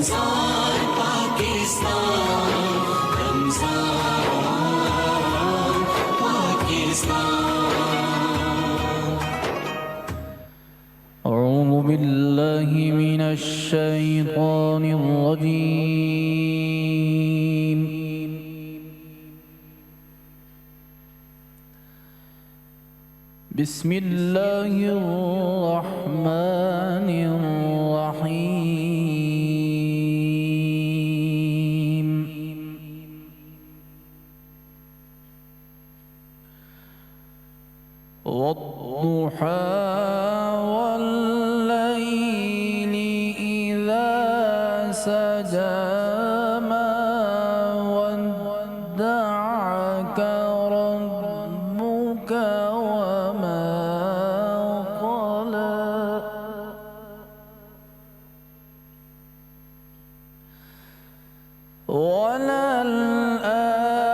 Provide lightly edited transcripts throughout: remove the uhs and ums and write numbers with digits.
رمضان پاکستان، رمضان پاکستان. أعوذ بالله من الشيطان الرجيم. بسم الله الرحمن الرحيم. والضحى والليل إذا سجى ما ودعك ربك وما قلى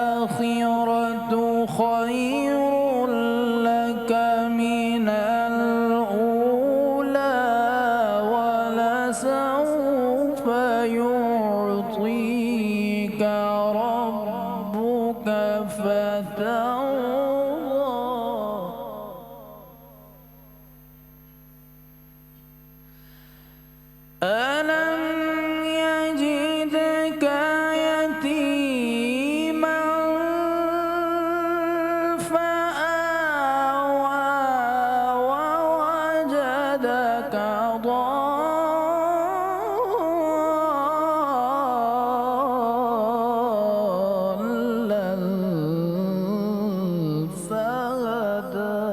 وللآخرة خير لك من الأولى ولسوف يعطيك ربك فترضى. ألم يجدك يتيما فآوى ووجدك ضالا فهدى.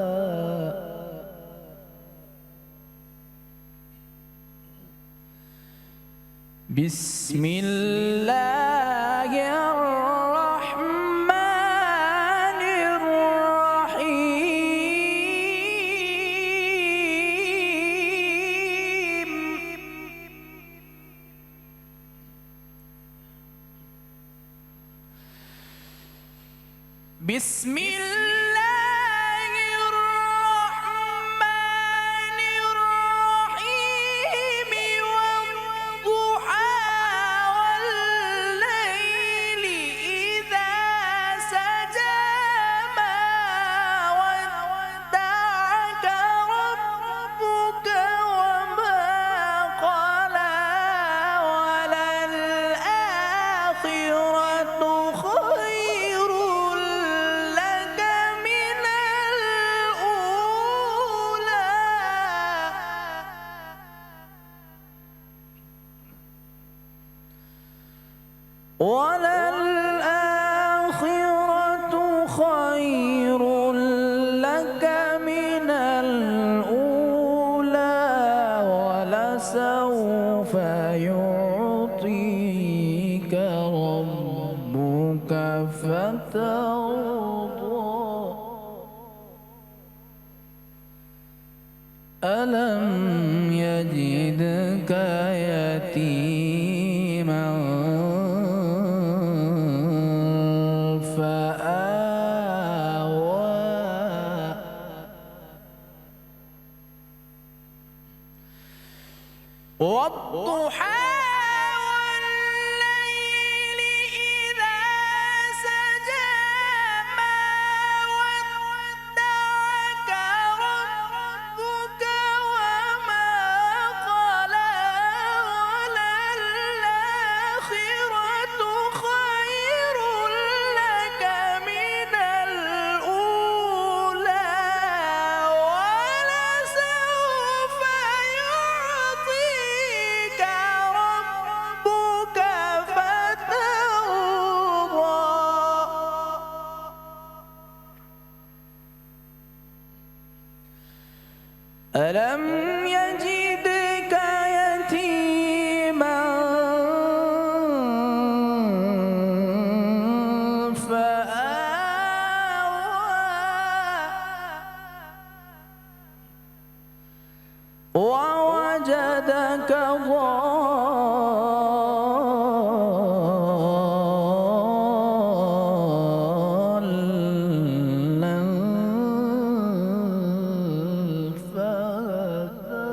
بسم الله الرحمن الرحيم. بسم الله الرحمن الرحيم. والضحى والليل إذا سجى ما ودعك ربك وما قلى وللآخرة خير لك من الأولى وللآخرة خير لك من الأولى ولسوف يعطيك ربك فترضى. ألم يجدك يتيما فآوى والضحى والليل إذا سجى ما ودعك ربك وما قلى وللآخرة خير لك من الأولى ولسوف يعطيك ربك فترضى. ألم يجدك يتيما فآوى ووجدك ضالا فهدى.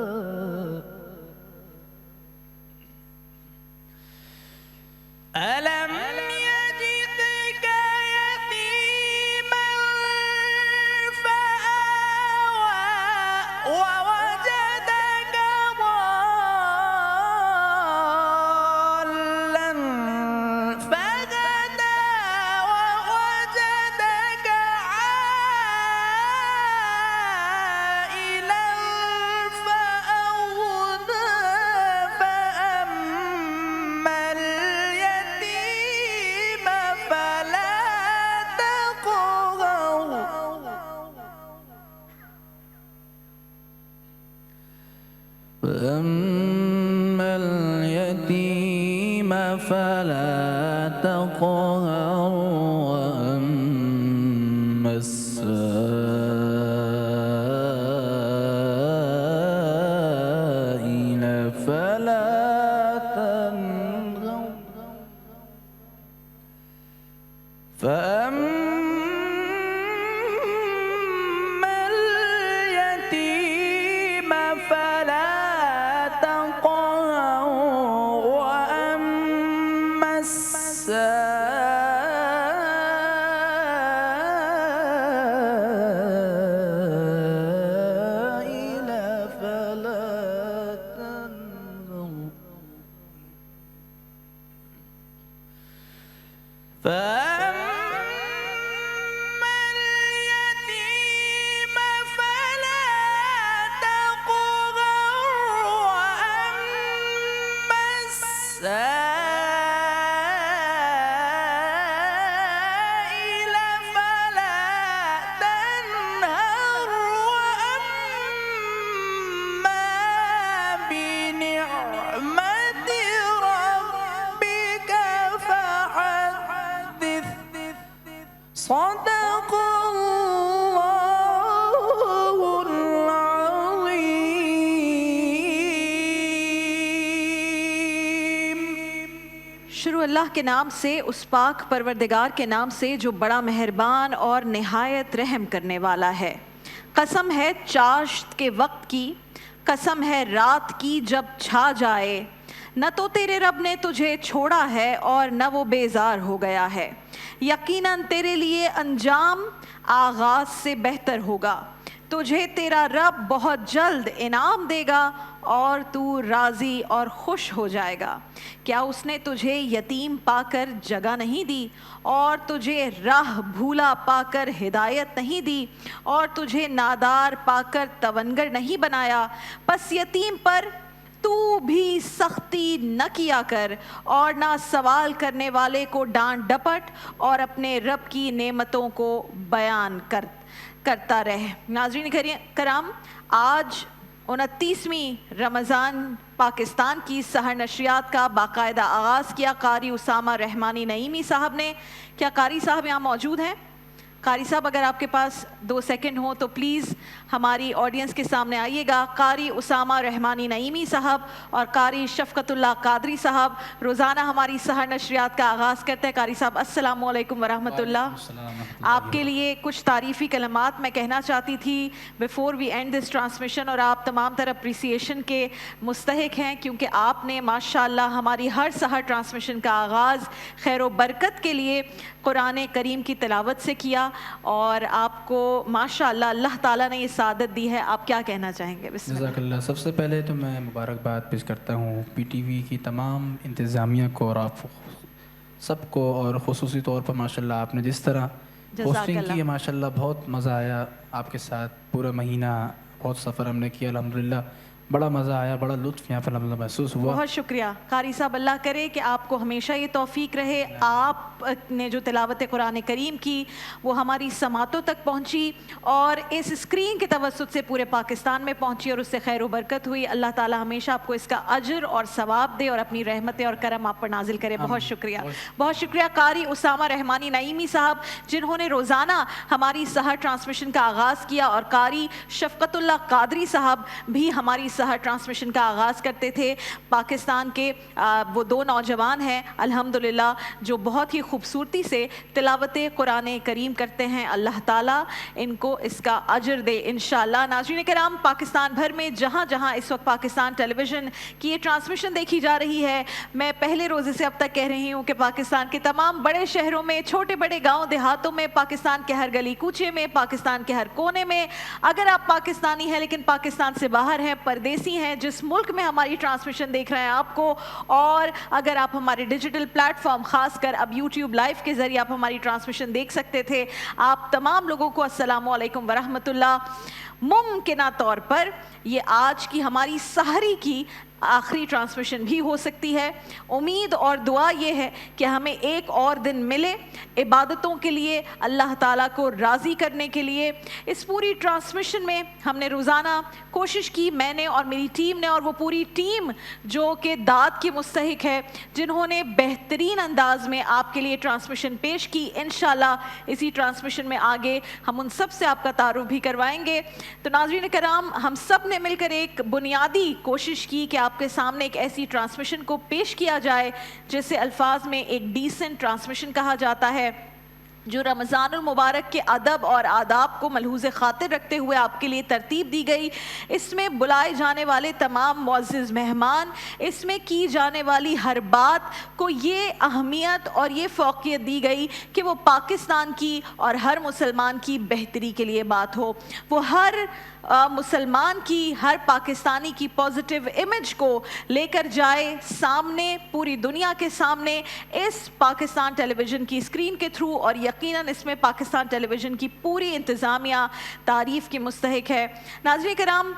فلا تقهر وأما السائل فلا تنهر فأما اليتيم فلا تقهر وأما السائل فلا تنهر فأما اليتيم فلا تقهر وأما السائل فلا تنهر وأما بنعمة ربك فحدث صدق الله العظيم. شروع اللہ کے نام سے، اس پاک پروردگار کے نام سے جو بڑا مہربان اور نہایت رحم کرنے والا ہے. قسم ہے چاشت کے وقت کی، قسم ہے رات کی جب چھا جائے. نہ تو تیرے رب نے تجھے چھوڑا ہے اور نہ وہ بیزار ہو گیا ہے. یقیناً تیرے لیے انجام آغاز سے بہتر ہوگا. تجھے تیرا رب بہت جلد انعام دے گا اور تو راضی اور خوش ہو جائے گا. کیا اس نے تجھے یتیم پا کر جگہ نہیں دی اور تجھے راہ بھولا پا کر ہدایت نہیں دی اور تجھے نادار پا کر تونگر نہیں بنایا؟ پس یتیم پر تو بھی سختی نہ کیا کر اور نہ سوال کرنے والے کو ڈانٹ ڈپٹ اور اپنے رب کی نعمتوں کو بیان کرتا رہ. ناظرین کرام، آج 29ویں رمضان پاکستان کی سحر نشریات کا باقاعدہ آغاز کیا قاری اسامہ رحمانی نعیمی صاحب نے. کیا قاری صاحب یہاں موجود ہیں؟ قاری صاحب اگر آپ کے پاس 2 سیکنڈ ہوں تو پلیز ہماری آڈینس کے سامنے آئیے گا. قاری اسامہ رحمانی نعیمی صاحب اور قاری شفقت اللہ قادری صاحب روزانہ ہماری سحر نشریات کا آغاز کرتے ہیں. قاری صاحب السلام علیکم ورحمۃ اللہ. آپ کے لیے کچھ تعریفی کلمات میں کہنا چاہتی تھی before we end this transmission, اور آپ تمام تر اپریسیشن کے مستحق ہیں کیونکہ آپ نے ماشاءاللہ ہماری ہر سحر ٹرانسمیشن کا آغاز خیر و برکت کے لیے قرآن کریم کی تلاوت سے کیا اور آپ کو ماشاءاللہ اللہ تعالیٰ نے یہ سعادت دی ہے. آپ کیا کہنا چاہیں گے؟ بسم اللہ. جزاک اللہ. سب سے پہلے تو میں مبارکباد پیش کرتا ہوں پی ٹی وی کی تمام انتظامیہ کو اور آپ سب کو، اور خصوصی طور پر ماشاءاللہ آپ نے جس طرح ہوسٹنگ کی ہے ماشاءاللہ بہت مزہ آیا آپ کے ساتھ. پورا مہینہ بہت سفر ہم نے کیا الحمدللہ، بڑا مزہ آیا، بڑا لطف یہاں پر محسوس ہوا. بہت شکریہ قاری صاحب، اللہ کرے کہ آپ کو ہمیشہ یہ توفیق رہے. آپ نے جو تلاوت قرآن کریم کی وہ ہماری سماعتوں تک پہنچی اور اس اسکرین کے توسط سے پورے پاکستان میں پہنچی اور اس سے خیر و برکت ہوئی. اللہ تعالیٰ ہمیشہ آپ کو اس کا اجر اور ثواب دے اور اپنی رحمتیں اور کرم آپ پر نازل کرے. بہت شکریہ. بہت شکریہ قاری اسامہ رحمانی نعیمی صاحب جنہوں نے روزانہ ہماری سحر ٹرانسمیشن کا آغاز کیا، اور قاری شفقت اللہ قادری صاحب بھی ہماری سحر ٹرانسمیشن کا آغاز کرتے تھے. پاکستان کے وہ 2 نوجوان ہیں الحمدللہ جو بہت ہی خوبصورتی سے تلاوت قرآن کریم کرتے ہیں. اللہ تعالیٰ ان کو اس کا اجر دے انشاءاللہ. ناظرین کرام، پاکستان بھر میں جہاں جہاں اس وقت پاکستان ٹیلی ویژن کی یہ ٹرانسمیشن دیکھی جا رہی ہے، میں پہلے روزے سے اب تک کہہ رہی ہوں کہ پاکستان کے تمام بڑے شہروں میں، چھوٹے بڑے گاؤں دیہاتوں میں، پاکستان کے ہر گلی کوچے میں، پاکستان کے ہر کونے میں، اگر آپ پاکستانی ہیں لیکن پاکستان سے باہر ہیں، پردیسی ہیں، جس ملک میں ہماری ٹرانسمیشن دیکھ رہے ہیں آپ کو، اور اگر آپ ہمارے ڈیجیٹل پلیٹ فارم خاص کر اب یوٹیوب لائیو کے ذریعے آپ ہماری ٹرانسمیشن دیکھ سکتے تھے، آپ تمام لوگوں کو السلام علیکم ورحمۃ اللہ. ممکنہ طور پر یہ آج کی ہماری سحری کی آخری ٹرانسمیشن بھی ہو سکتی ہے۔ امید اور دعا یہ ہے کہ ہمیں ایک اور دن ملے عبادتوں کے لیے، اللہ تعالیٰ کو راضی کرنے کے لیے۔ اس پوری ٹرانسمیشن میں ہم نے روزانہ کوشش کی، میں نے اور میری ٹیم نے، اور وہ پوری ٹیم جو کہ داد کی مستحق ہے، جنہوں نے بہترین انداز میں آپ کے لیے ٹرانسمیشن پیش کی۔ انشاءاللہ اسی ٹرانسمیشن میں آگے ہم ان سب سے آپ کا تعارف بھی کروائیں گے۔ تو ناظرین کرام، ہم سب نے مل کر ایک بنیادی کوشش کی کہ آپ کے سامنے ایک ایسی ٹرانسمیشن کو پیش کیا جائے جسے الفاظ میں ایک ڈیسنٹ ٹرانسمیشن کہا جاتا ہے، جو رمضان المبارک کے ادب اور آداب کو ملحوظ خاطر رکھتے ہوئے آپ کے لیے ترتیب دی گئی۔ اس میں بلائے جانے والے تمام معزز مہمان، اس میں کی جانے والی ہر بات کو یہ اہمیت اور یہ فوقیت دی گئی کہ وہ پاکستان کی اور ہر مسلمان کی بہتری کے لیے بات ہو، وہ ہر مسلمان کی، ہر پاکستانی کی پازیٹیو امیج کو لے کر جائے سامنے، پوری دنیا کے سامنے، اس پاکستان ٹیلی ویژن کی اسکرین کے تھرو، اور یقیناً اس میں پاکستان ٹیلی ویژن کی پوری انتظامیہ تعریف کی مستحق ہے۔ ناظرین کرام،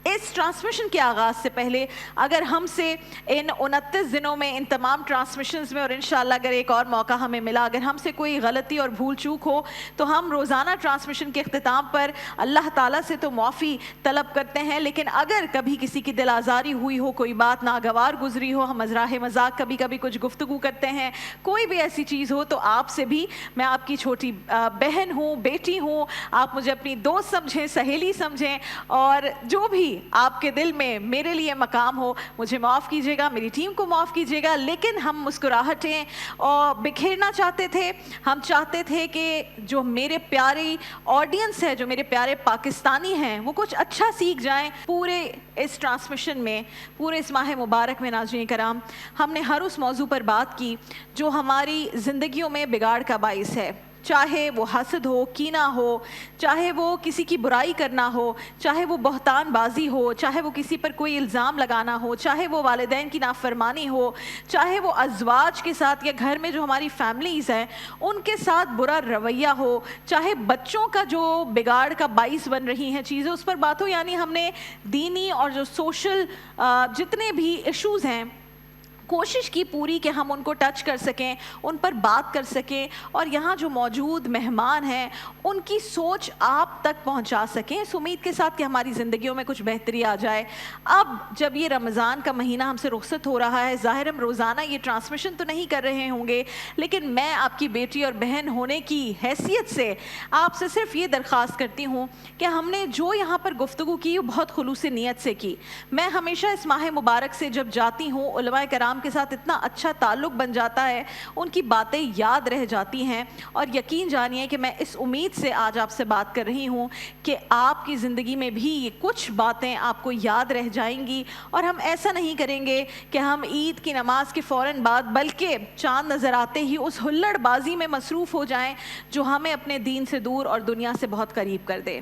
اس ٹرانسمیشن کے آغاز سے پہلے اگر ہم سے ان 29 دنوں میں ان تمام ٹرانسمیشنز میں، اور انشاءاللہ اگر ایک اور موقع ہمیں ملا، اگر ہم سے کوئی غلطی اور بھول چوک ہو تو ہم روزانہ ٹرانسمیشن کے اختتام پر اللہ تعالیٰ سے تو معافی طلب کرتے ہیں، لیکن اگر کبھی کسی کی دل آزاری ہوئی ہو، کوئی بات ناگوار گزری ہو، ہم مزراہ مذاق کبھی کبھی کچھ گفتگو کرتے ہیں، کوئی بھی ایسی چیز ہو، تو آپ سے بھی، میں آپ کی چھوٹی بہن ہوں، بیٹی ہوں، آپ مجھے اپنی دوست سمجھیں، سہیلی سمجھیں، اور جو بھی آپ کے دل میں میرے لیے مقام ہو، مجھے معاف کیجیے گا، میری ٹیم کو معاف کیجیے گا۔ لیکن ہم مسکراہٹیں اور بکھیرنا چاہتے تھے، ہم چاہتے تھے کہ جو میرے پیاری آڈینس ہے، جو میرے پیارے پاکستانی ہیں، وہ کچھ اچھا سیکھ جائیں۔ پورے اس ٹرانسمیشن میں، پورے اس ماہ مبارک میں ناظرین کرام، ہم نے ہر اس موضوع پر بات کی جو ہماری زندگیوں میں بگاڑ کا باعث ہے، چاہے وہ حسد ہو، کینہ ہو، چاہے وہ کسی کی برائی کرنا ہو، چاہے وہ بہتان بازی ہو، چاہے وہ کسی پر کوئی الزام لگانا ہو، چاہے وہ والدین کی نافرمانی ہو، چاہے وہ ازواج کے ساتھ یا گھر میں جو ہماری فیملیز ہیں ان کے ساتھ برا رویہ ہو، چاہے بچوں کا جو بگاڑ کا باعث بن رہی ہیں چیزیں، اس پر بات ہو۔ یعنی ہم نے دینی اور جو سوشل جتنے بھی ایشوز ہیں، کوشش کی پوری کہ ہم ان کو ٹچ کر سکیں، ان پر بات کر سکیں، اور یہاں جو موجود مہمان ہیں ان کی سوچ آپ تک پہنچا سکیں، اس امید کے ساتھ کہ ہماری زندگیوں میں کچھ بہتری آ جائے۔ اب جب یہ رمضان کا مہینہ ہم سے رخصت ہو رہا ہے، ظاہر ہم روزانہ یہ ٹرانسمیشن تو نہیں کر رہے ہوں گے، لیکن میں آپ کی بیٹی اور بہن ہونے کی حیثیت سے آپ سے صرف یہ درخواست کرتی ہوں کہ ہم نے جو یہاں پر گفتگو کی وہ بہت خلوص نیت سے کی۔ میں ہمیشہ اس ماہ مبارک سے جب جاتی ہوں، علماء کرام کے ساتھ اتنا اچھا تعلق بن جاتا ہے، ان کی باتیں یاد رہ جاتی ہیں، اور یقین جانیے کہ میں اس امید سے آج آپ سے بات کر رہی ہوں کہ آپ کی زندگی میں بھی یہ کچھ باتیں آپ کو یاد رہ جائیں گی، اور ہم ایسا نہیں کریں گے کہ ہم عید کی نماز کے فوراً بعد بلکہ چاند نظر آتے ہی اس ہلڑ بازی میں مصروف ہو جائیں جو ہمیں اپنے دین سے دور اور دنیا سے بہت قریب کر دے۔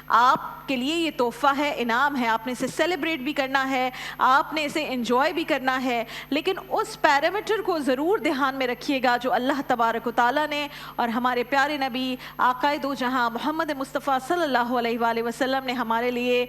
آپ کے لیے یہ تحفہ ہے، انعام ہے، آپ نے اسے سیلیبریٹ بھی کرنا ہے، آپ نے اسے انجوائے بھی کرنا ہے، لیکن اس پیرامیٹر کو ضرور دھیان میں رکھیے گا جو اللہ تبارک و تعالیٰ نے اور ہمارے پیارے نبی آقائے دو جہاں محمد مصطفیٰ صلی اللہ علیہ وآلہ وسلم نے ہمارے لیے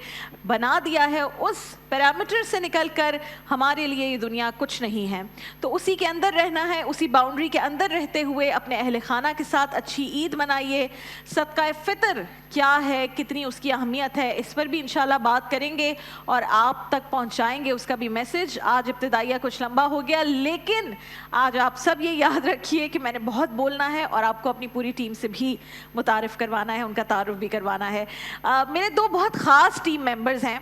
بنا دیا ہے۔ اس پیرامیٹر سے نکل کر ہمارے لیے یہ دنیا کچھ نہیں ہے، تو اسی کے اندر رہنا ہے، اسی باؤنڈری کے اندر رہتے ہوئے اپنے اہل خانہ کے ساتھ اچھی عید منائیے۔ صدقہ فطر کیا ہے، کتنی اس کی اہمیت ہے، اس پر بھی انشاءاللہ بات کریں گے اور آپ تک پہنچائیں گے اس کا بھی میسج۔ آج ابتدائیہ کچھ لمبا ہو گیا، لیکن آج آپ سب یہ یاد رکھیے کہ میں نے بہت بولنا ہے اور آپ کو اپنی پوری ٹیم سے بھی متعارف کروانا ہے، ان کا تعارف بھی کروانا ہے۔ میرے دو بہت خاص ٹیم ممبرز ہیں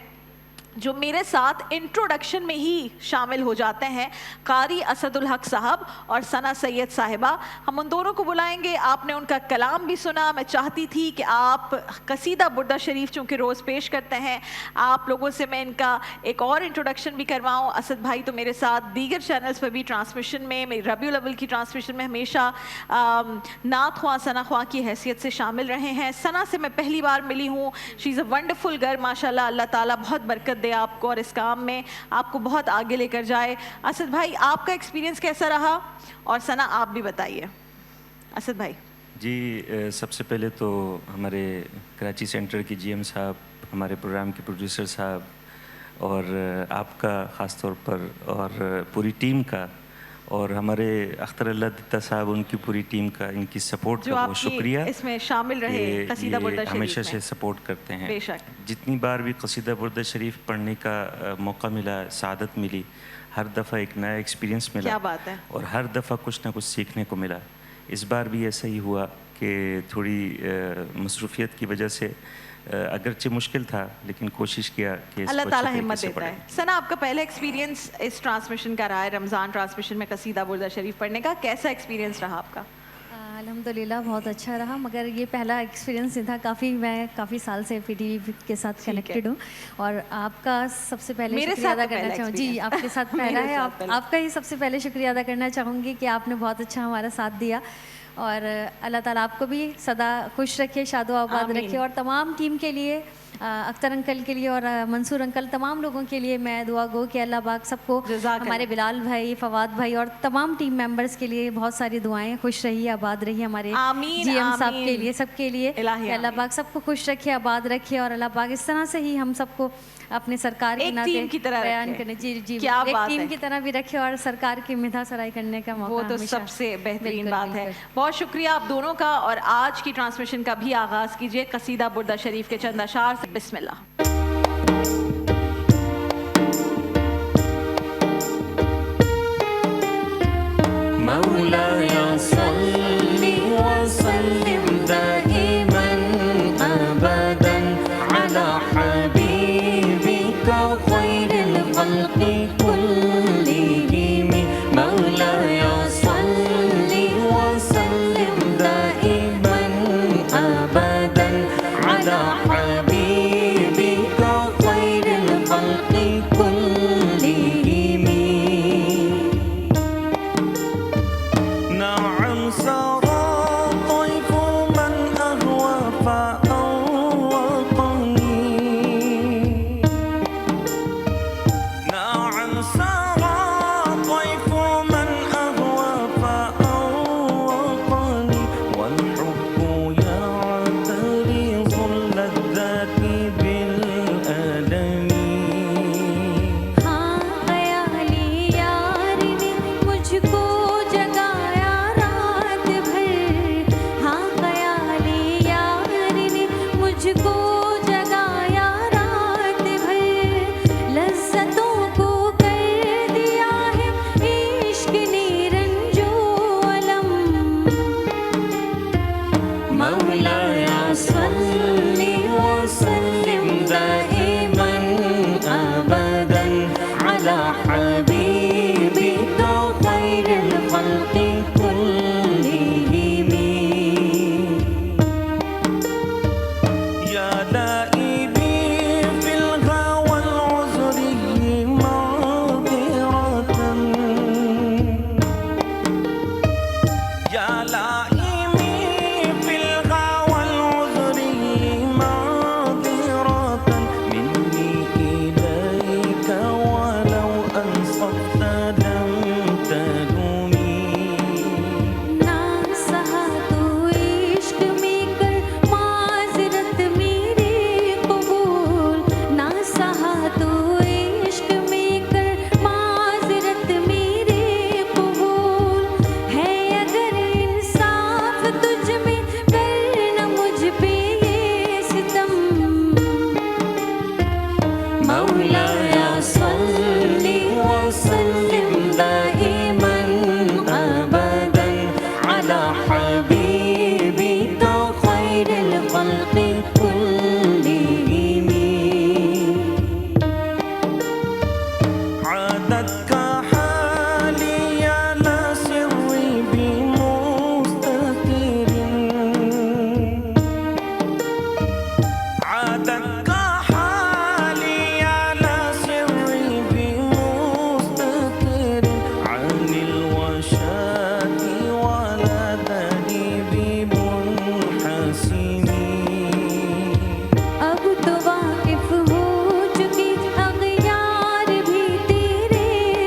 جو میرے ساتھ انٹروڈکشن میں ہی شامل ہو جاتے ہیں، قاری اسد الحق صاحب اور ثنا سید صاحبہ۔ ہم ان دونوں کو بلائیں گے، آپ نے ان کا کلام بھی سنا، میں چاہتی تھی کہ آپ قصیدہ بردہ شریف چونکہ روز پیش کرتے ہیں، آپ لوگوں سے میں ان کا ایک اور انٹروڈکشن بھی کرواؤں۔ اسد بھائی تو میرے ساتھ دیگر چینلز پر بھی ٹرانسمیشن میں، میری ربیع الاول کی ٹرانسمیشن میں ہمیشہ نعت خواں، ثنا خواں کی حیثیت سے شامل رہے ہیں۔ ثنا سے میں پہلی بار ملی ہوں، شی از اے ونڈرفل گرل، ماشاءاللہ، اللہ تعالیٰ بہت برکت آپ کو اور اس کام میں آپ کو بہت آگے لے کر جائے۔ اسد بھائی، آپ کا ایکسپیرینس کیسا رہا؟ اور ثنا آپ بھی بتائیے۔ اسد بھائی۔ جی سب سے پہلے تو ہمارے کراچی سینٹر کی جی ایم صاحب، ہمارے پروگرام کے پروڈیوسر صاحب اور آپ کا خاص طور پر اور پوری ٹیم کا، اور ہمارے اختر اللہ دتا صاحب ان کی پوری ٹیم کا، ان کی سپورٹ کا بہت شکریہ. اس میں شامل رہے قصیدہ بردہ شریف ہمیشہ میں سے سپورٹ کرتے ہیں. بے شک. جتنی بار بھی قصیدہ بردہ شریف پڑھنے کا موقع ملا، سعادت ملی، ہر دفعہ ایک نیا ایکسپیرینس ملا. کیا بات ہے. اور ہر دفعہ کچھ نہ کچھ سیکھنے کو ملا. اس بار بھی ایسا ہی ہوا کہ تھوڑی مصروفیت کی وجہ سے اگرچہ مشکل تھا لیکن کوشش کیا کہ اس اللہ تعالیٰ ہمت دیتا ہے. ثنا، آپ کا پہلا ایکسپیرینس اس ٹرانسمیشن کا رہا ہے، رمضان ٹرانسمیشن میں قصیدہ بردہ شریف پڑھنے کا، کیسا ایکسپیرینس رہا آپ کا؟ الحمدللہ بہت اچھا رہا، مگر یہ پہلا ایکسپیرینس نہیں تھا. میں کافی سال سے پی ٹی وی کے ساتھ کنیکٹڈ ہوں، اور آپ کا سب سے پہلے شکریہ ادا کرنا چاہوں گی. جی، آپ کے ساتھ پہلا ہے. آپ کا ہی سب سے پہلے شکریہ ادا کرنا چاہوں گی کہ آپ نے بہت اچھا ہمارا ساتھ دیا، اور اللہ تعالیٰ آپ کو بھی سدا خوش رکھے، شاد و آباد رکھے. اور تمام ٹیم کے لیے، اختر انکل کے لیے اور منصور انکل، تمام لوگوں کے لیے میں دعا گو کہ اللہ پاک سب کو، ہمارے بلال بھائی، فواد بھائی اور تمام ٹیم ممبرس کے لیے بہت ساری دعائیں. خوش رہیے، آباد رہیے. ہمارے جی ایم صاحب کے لیے، سب کے لیے اللہ پاک سب کو خوش رکھے، آباد رکھے، اور اللہ پاک اس طرح سے ہی ہم سب کو اپنے سرکار کے ناطے بیان کرنے. جی جی، ایک ٹیم کی طرح بھی رکھے اور سرکار کی مدح سرائی کرنے کا موقع. وہ تو سب سے بہترین بات ہے. بہت شکریہ آپ دونوں کا. اور آج کی ٹرانسمیشن کا بھی آغاز کیجیے قصیدہ بردہ شریف کے چند اشعار سے. بسم اللہ. مولاي صل وسلم دائما أبدا على حبيبك خير الخلق كلهم. مولاي صل وسلم دائما أبدا على حبيبك خير الخلق كلهم. نعم سرى طيف من أهوى فأوطني. نعم سرى طيف من أهوى فأوطني. والحب يعترض اللذات بالألم. ہاں خیالی یار نے مجھ کو جگایا رات بھر. ہاں خیالی یار نے مجھ کو جگایا رات بھر. لذتوں کو کر دیا ہے عشق نے رنجو علم. مولاي صل وسلم دائما أبدا على حبيبك خير الخلق كلهم. يا لائبي في الهوى العذري معذرة. يا لائمي في الهوى العذري معذرة. مني إليك ولو أنصفت لم تلومي. نہ سہا تو عشق میں کر معذرت میرے قبول. نہ سہا تو عشق میں کر معذرت میرے قبول. ہے اگر انصاف تجھ میں کرنا مجھ پہ یہ ستم. مولاي صل وسلم دائما أبدا على حبيبك خير الخلق كلهم. عادتك حالي على سري بمستتر. عادتك حالي على سري بمستتر. عن الوشاة ولا دليل منحسم. اب تو واقف ہو چکی اغیار بھی تیرے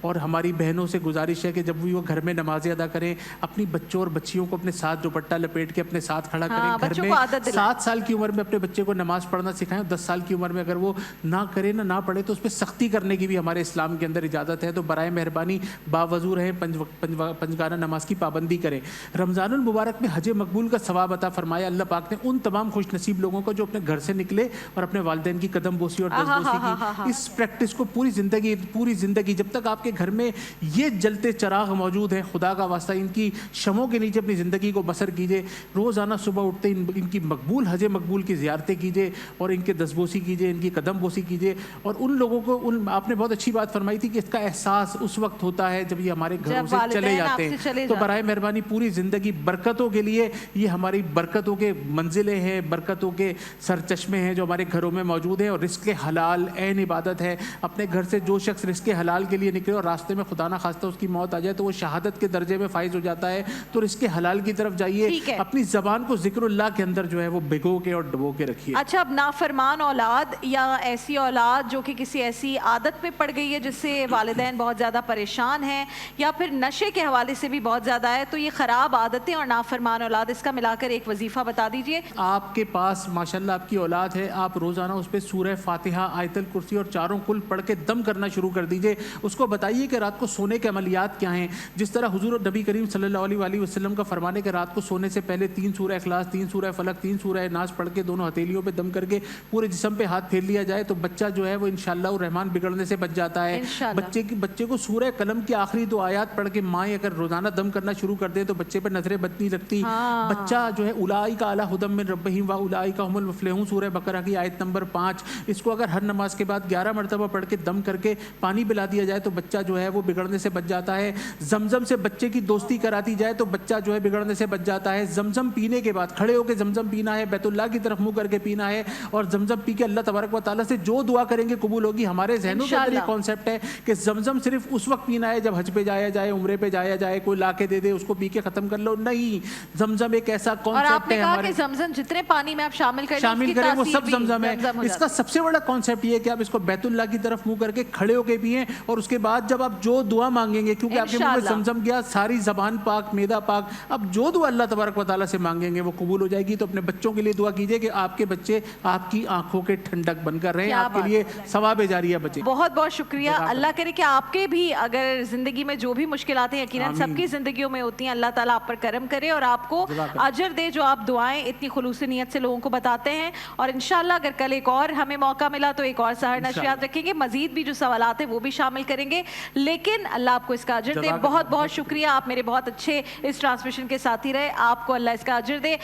اور ہماری بہنوں سے گزارش ہے کہ جب بھی وہ گھر میں نمازیں ادا کریں اپنی بچوں اور بچیوں کو اپنے ساتھ دوپٹہ لپیٹ کے اپنے ساتھ کھڑا کریں. گھر میں 7 سال کی عمر میں اپنے بچے کو نماز پڑھنا سکھائیں. 10 سال کی عمر میں اگر وہ نہ کرے نہ پڑھے تو اس پہ سختی کرنے کی بھی ہمارے اسلام کے اندر اجازت ہے. تو برائے مہربانی باوضو رہیں, پنجگانہ نماز کی پابندی کریں. رمضان المبارک میں حج مقبول کا ثواب عطا فرمایا اللہ پاک نے ان تمام خوش نصیب لوگوں کو جو اپنے گھر سے نکلے اور اپنے والدین کی قدم بوسی اور دستبوسی کی. اس پریکٹس کو پوری زندگی جب تک آپ کے گھر میں یہ جلتے چراغ موجود ہیں, خدا کا واسطہ ان کی شمعوں کے نیچے اپنی زندگی کو بسر کیجئے. روزانہ صبح اٹھتے ان کی مقبول حج مقبول کی زیارتیں کیجئے اور ان کے دستبوسی کیجئے, ان کی قدم بوسی کیجئے. اور ان لوگوں کو آپ نے بہت اچھی بات فرمائی تھی کہ اس کا احساس اس وقت ہوتا ہے جب یہ ہمارے گھروں سے چلے جاتے ہیں. تو برائے مہربانی پوری زندگی برکتوں کے لیے, یہ ہماری برکتوں کے منزلیں ہیں, برکتوں کے سرچشمے ہیں جو ہمارے گھروں میں موجود ہیں. اور رزق حلال عین عبادت ہے. اپنے گھر سے جو شخص رزق حلال کے لیے نکلے اور راستے میں خدا نہ خواستہ اس کی موت آ جائے تو وہ شہادت کے درجے میں فائز ہو جاتا ہے. تو رزق حلال کی طرف جائیے, اپنی زبان کو ذکر اللہ کے اندر جو ہے وہ بھگو کے اور ڈبو کے رکھیے. اچھا, اب نافرمان اولاد یا ایسی اولاد جو کہ کسی ایسی عادت میں پڑ گئی ہے جس سے والدین بہت زیادہ پریشان ہیں یا پھر نشے کے حوالے سے بھی بہت زیادہ ہے, تو یہ خراب عادتیں اور نافرمان اولاد, اس کا ملا کر ایک وظیفہ بتا دیجئے. آپ کے پاس ماشاءاللہ آپ کی اولاد ہے, آپ روزانہ اس پہ سورہ فاتحہ, آیت الکرسی اور چاروں کل پڑھ کے دم کرنا شروع کر دیجئے. اس کو بتائیے کہ رات کو سونے کے عملیات کیا ہیں. جس طرح حضور نبی کریم صلی اللہ علیہ وآلہ وسلم کا فرمانے کہ رات کو سونے سے پہلے 3 سورہ اخلاص, 3 سورہ فلق, 3 سورہ ناس پڑھ کے دونوں ہتھیلیوں پہ دم کر کے پورے جسم پہ ہاتھ پھیر لیا جائے تو بچہ جو ہے وہ انشاءاللہ الرحمن بگڑنے سے بچ جاتا ہے. بچے کو سورہ قلم کی آخری 2 آیات پڑھ کے مائیں اگر روزانہ دم کرنا شروع کر دے تو بچے پر نظریں بد نہیں لگتی. بچہ جو ہے اولئک علی ھدی من ربہم واولئک ھم المفلحون, سورہ بقرہ کی آیت نمبر 5, اس کو اگر ہر نماز کے بعد 11 مرتبہ پڑھ کے دم کر کے پانی پلا دیا جائے تو بچہ جو ہے وہ بگڑنے سے بچ جاتا ہے. زمزم سے بچے کی دوستی کراتی جائے تو بچہ جو ہے بگڑنے سے بچ جاتا ہے. زمزم پینے کے بعد کھڑے ہو کے زمزم پینا ہے, بیت اللہ کی طرف منہ کر کے پینا ہے, اور زمزم پی کے اللہ تبارک و تعالیٰ سے جو دعا کریں گے قبول ہوگی. ہمارے ذہنوں کے اندر یہ کانسیپٹ ہے کہ زمزم صرف اس وقت پینا ہے جب حج پہ جایا جائے, عمرے پہ جایا جائے, کوئی لا کے دے دے اس کو پی کے ختم کر لو. نہیں, زمزم ایک ایسا کانسیپٹ ہے ہمارے, زمزم جتنے پانی میں آپ شامل کریں وہ سب زمزم ہے. اس کا سب سے بڑا کانسیپٹ یہ ہے کہ آپ اس کو بیت اللہ کی طرف منہ کر کے کھڑے ہو کے پیئیں, اور اس کے بعد جب آپ جو دعا مانگیں گے, کیونکہ آپ کے منہ میں زمزم گیا, ساری زبان پاک, معدہ پاک, اب جو دعا اللہ تبارک و تعالیٰ سے مانگیں گے وہ قبول ہو جائے گی. تو اپنے بچوں کے لیے دعا کیجئے کہ آپ کے بچے آپ کی آنکھوں کے ٹھنڈک بن کر رہیں, آپ کے لیے ثواب جاریہ بچے. بہت بہت شکریہ. اللہ کرے کہ آپ کے بھی اگر زندگی میں جو بھی مشکلات ہیں, یقیناً سب کی زندگیوں میں ہوتی ہیں, اللہ تعالیٰ آپ پر کرم کرے اور آپ کو اجر دے جو آپ دعائیں اتنی خلوص نیت سے لوگوں کو بتاتے ہیں. اور انشاءاللہ اگر کل ایک اور ہمیں موقع ملا تو ایک اور سحر نشریات رکھیں گے, مزید بھی جو سوالات ہیں وہ بھی شامل کریں گے, لیکن اللہ آپ کو اس کا اجر دے. بہت بہت شکریہ, آپ میرے بہت اچھے اس ٹرانسمیشن کے ساتھی رہے, آپ کو اللہ اس کا اجر دے.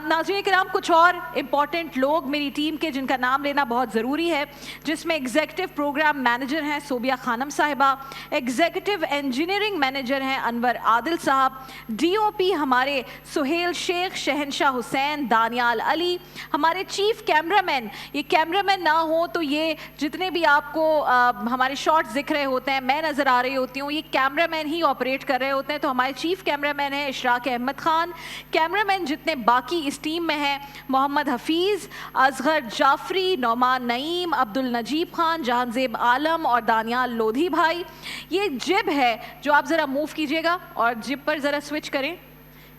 ناظرین کرام, کچھ اور امپورٹنٹ لوگ میری ٹیم کے جن کا نام لینا بہت ضروری ہے, جس میں ایگزیکٹو پروگرام مینیجر ہیں صوبیہ خانم صاحبہ, ایگزیکٹو انجینئرنگ مینیجر ہیں انور عادل صاحب, ڈی او پی ہمارے سہیل شیخ, شہنشاہ حسین, دانیال علی, ہمارے چیف کیمرہ مین. یہ کیمرہ مین نہ ہو تو یہ جتنے بھی آپ کو ہمارے شارٹس دکھ رہے ہوتے ہیں, میں نظر آ رہی ہوتی ہوں, یہ کیمرہ مین ہی آپریٹ کر رہے ہوتے ہیں. تو ہمارے چیف کیمرہ مین ہیں اشراق احمد خان. کیمرہ مین جتنے باقی اس ٹیم میں ہیں, محمد حفیظ, اصغر جعفری, نعمان نعیم, عبد النجیب خان, جہان زیب عالم اور دانیال لودھی بھائی. یہ جب ہے جو آپ ذرا موو کیجئے گا اور جب پر ذرا سوئچ کریں,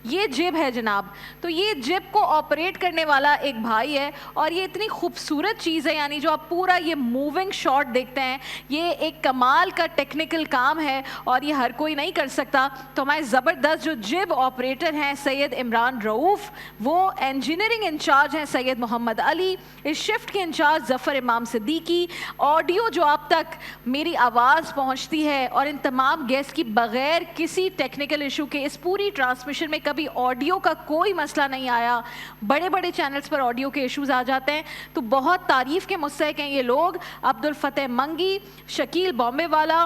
یہ جب ہے جناب. تو یہ جب کو آپریٹ کرنے والا ایک بھائی ہے, اور یہ اتنی خوبصورت چیز ہے, یعنی جو آپ پورا یہ موونگ شاٹ دیکھتے ہیں, یہ ایک کمال کا ٹیکنیکل کام ہے اور یہ ہر کوئی نہیں کر سکتا. تو ہمارے زبردست جو جب آپریٹر ہیں سید عمران رؤوف, وہ انجینئرنگ انچارج ہیں سید محمد علی, اس شفٹ کے انچارج ظفر امام صدیقی, آڈیو جو آپ تک میری آواز پہنچتی ہے, اور ان تمام گیسٹ کی بغیر کسی ٹیکنیکل ایشو کے اس پوری ٹرانسمیشن میں کبھی آڈیو کا کوئی مسئلہ نہیں آیا. بڑے بڑے چینلز پر آڈیو کے ایشوز آ جاتے ہیں, تو بہت تعریف کے مستحق ہیں یہ لوگ. عبد الفتح منگی, شکیل بامبے والا,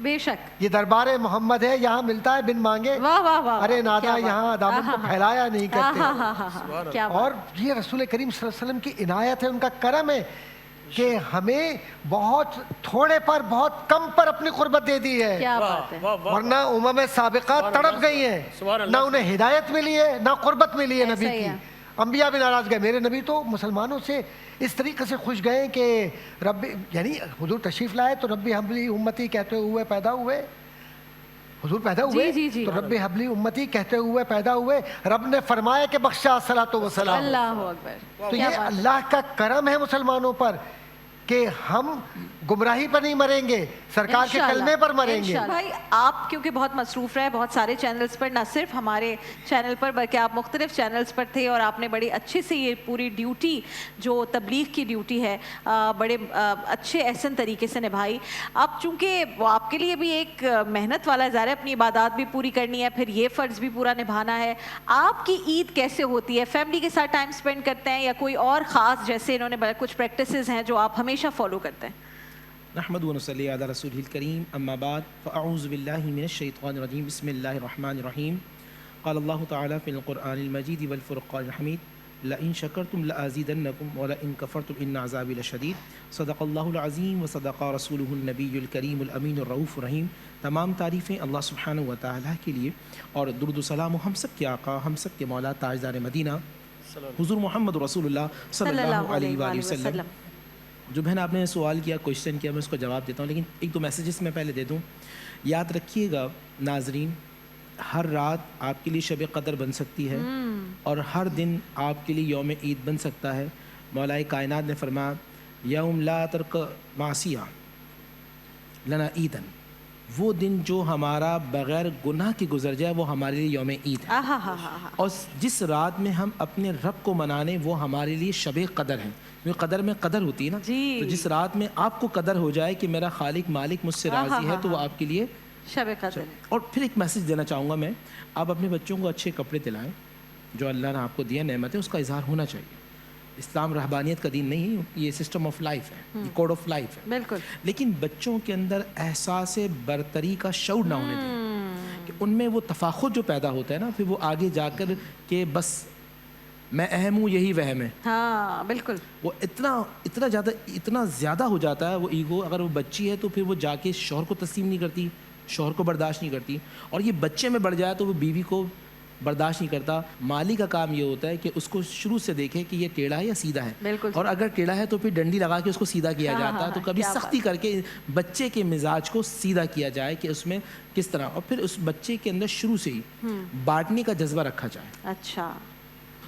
بے شک یہ دربار محمد ہے, یہاں ملتا ہے بن مانگے. واہ واہ واہ, ارے نادا یہاں دامن کو پھیلایا نہیں کرتے. کیا اور یہ رسول کریم صلی اللہ علیہ وسلم کی عنایت ہے, ان کا کرم ہے کہ ہمیں بہت تھوڑے پر بہت کم پر اپنی قربت دے دی ہے. کیا بات ہے, ورنہ امم سابقہ تڑپ گئی ہیں, نہ انہیں ہدایت ملی ہے نہ قربت ملی ہے نبی کی. انبیاء بھی ناراض گئے. میرے نبی تو مسلمانوں سے اس طریقے سے خوش گئے کہ رب, یعنی حضور تشریف لائے تو ربی حبلی امتی کہتے ہوئے پیدا ہوئے. حضور پیدا ہوئے تو ربی حبلی امتی کہتے ہوئے پیدا ہوئے. رب نے فرمایا کہ بخشا الصلاۃ والسلام. اللہ اکبر. تو یہ اللہ کا کرم ہے مسلمانوں پر کہ ہم گمراہی پر نہیں مریں گے, سرکار کے کلمے پر مریں گے. بھائی آپ کیونکہ بہت مصروف رہے بہت سارے چینلز پر, نہ صرف ہمارے چینل پر بلکہ آپ مختلف چینلز پر تھے, اور آپ نے بڑی اچھے سے یہ پوری ڈیوٹی جو تبلیغ کی ڈیوٹی ہے بڑے اچھے احسن طریقے سے نبھائی. اب چونکہ وہ آپ کے لیے بھی ایک محنت والا ظاہر ہے, اپنی عبادات بھی پوری کرنی ہے, پھر یہ فرض بھی پورا نبھانا ہے. آپ کی عید کیسے ہوتی ہے؟ فیملی کے ساتھ ٹائم سپینڈ کرتے ہیں یا کوئی اور خاص, جیسے انہوں نے کچھ پریکٹسز ہیں جو آپ ہمیشہ فالو کرتے ہیں؟ نحمد و نصلی علی رسول الکریم, اما بعد فاعوذ باللہ من الشیطان الرجیم, بسم اللہ الرحمن الرحیم. قال اللہ تعالی فی القرآن المجید والفرقان الحمید, لئن شکرتم لازیدنکم ولئن کفرتم ان عذابی لشدید. صدق اللہ العظیم و صدق رسولہ النبی الکریم الامین الرؤوف الرحیم. تمام تعریفیں اللہ سبحانہ و تعالیٰ کے لیے, اور درود و سلام ہم سب کے آقا, ہم سب کے مولا تاجدار مدینہ حضور محمد رسول اللہ صلی اللہ علیہ وآلہ وسلم. جو بہن آپ نے سوال کیا, کوشچن کیا, میں اس کو جواب دیتا ہوں, لیکن ایک دو میسیجز میں پہلے دے دوں. یاد رکھیے گا ناظرین, ہر رات آپ کے لیے شب قدر بن سکتی ہے, اور ہر دن آپ کے لیے یوم عید بن سکتا ہے. مولا کائنات نے فرمایا یوم لا ترک معصیہ لنا عیدن, وہ دن جو ہمارا بغیر گناہ کے گزر جائے وہ ہمارے لیے یوم عید ہے. اور جس رات میں ہم اپنے رب کو منانے وہ ہمارے لیے شب قدر ہے. قدر میں قدر ہوتی ہے نا, تو جس رات میں آپ کو قدر ہو جائے کہ میرا خالق مالک مجھ سے راضی ہے تو وہ آپ کے لیے شب قدر ہے. اور پھر ایک میسج دینا چاہوں گا میں, آپ اپنے بچوں کو اچھے کپڑے دلائیں, جو اللہ نے آپ کو دیا نعمت ہے اس کا اظہار ہونا چاہیے. اسلام رہبانیت کا دین نہیں, یہ سسٹم آف لائف ہے, یہ کوڈ آف لائف ہے. بالکل. لیکن بچوں کے اندر احساس برتری کا شعور نہ ہونے دیں, کہ ان میں وہ تفاخر جو پیدا ہوتا ہے نا, پھر وہ آگے جا کر کہ بس میں اہم ہوں یہی وہم ہے. ہاں بالکل. وہ اتنا زیادہ ہو جاتا ہے وہ ایگو. اگر وہ بچی ہے تو پھر وہ جا کے شوہر کو تسلیم نہیں کرتی, شوہر کو برداشت نہیں کرتی, اور یہ بچے میں بڑھ جائے تو وہ بیوی کو برداشت نہیں کرتا. مالی کا کام یہ ہوتا ہے کہ اس کو شروع سے دیکھے کہ یہ ٹیڑھا ہے یا سیدھا ہے, اور اگر ٹیڑھا ہے تو پھر ڈنڈی لگا کے اس کو سیدھا کیا جاتا ہے. تو کبھی سختی کر کے بچے کے مزاج کو سیدھا کیا جائے کہ اس میں کس طرح, اور پھر اس بچے کے اندر شروع سے ہی بانٹنے کا جذبہ رکھا جائے. اچھا.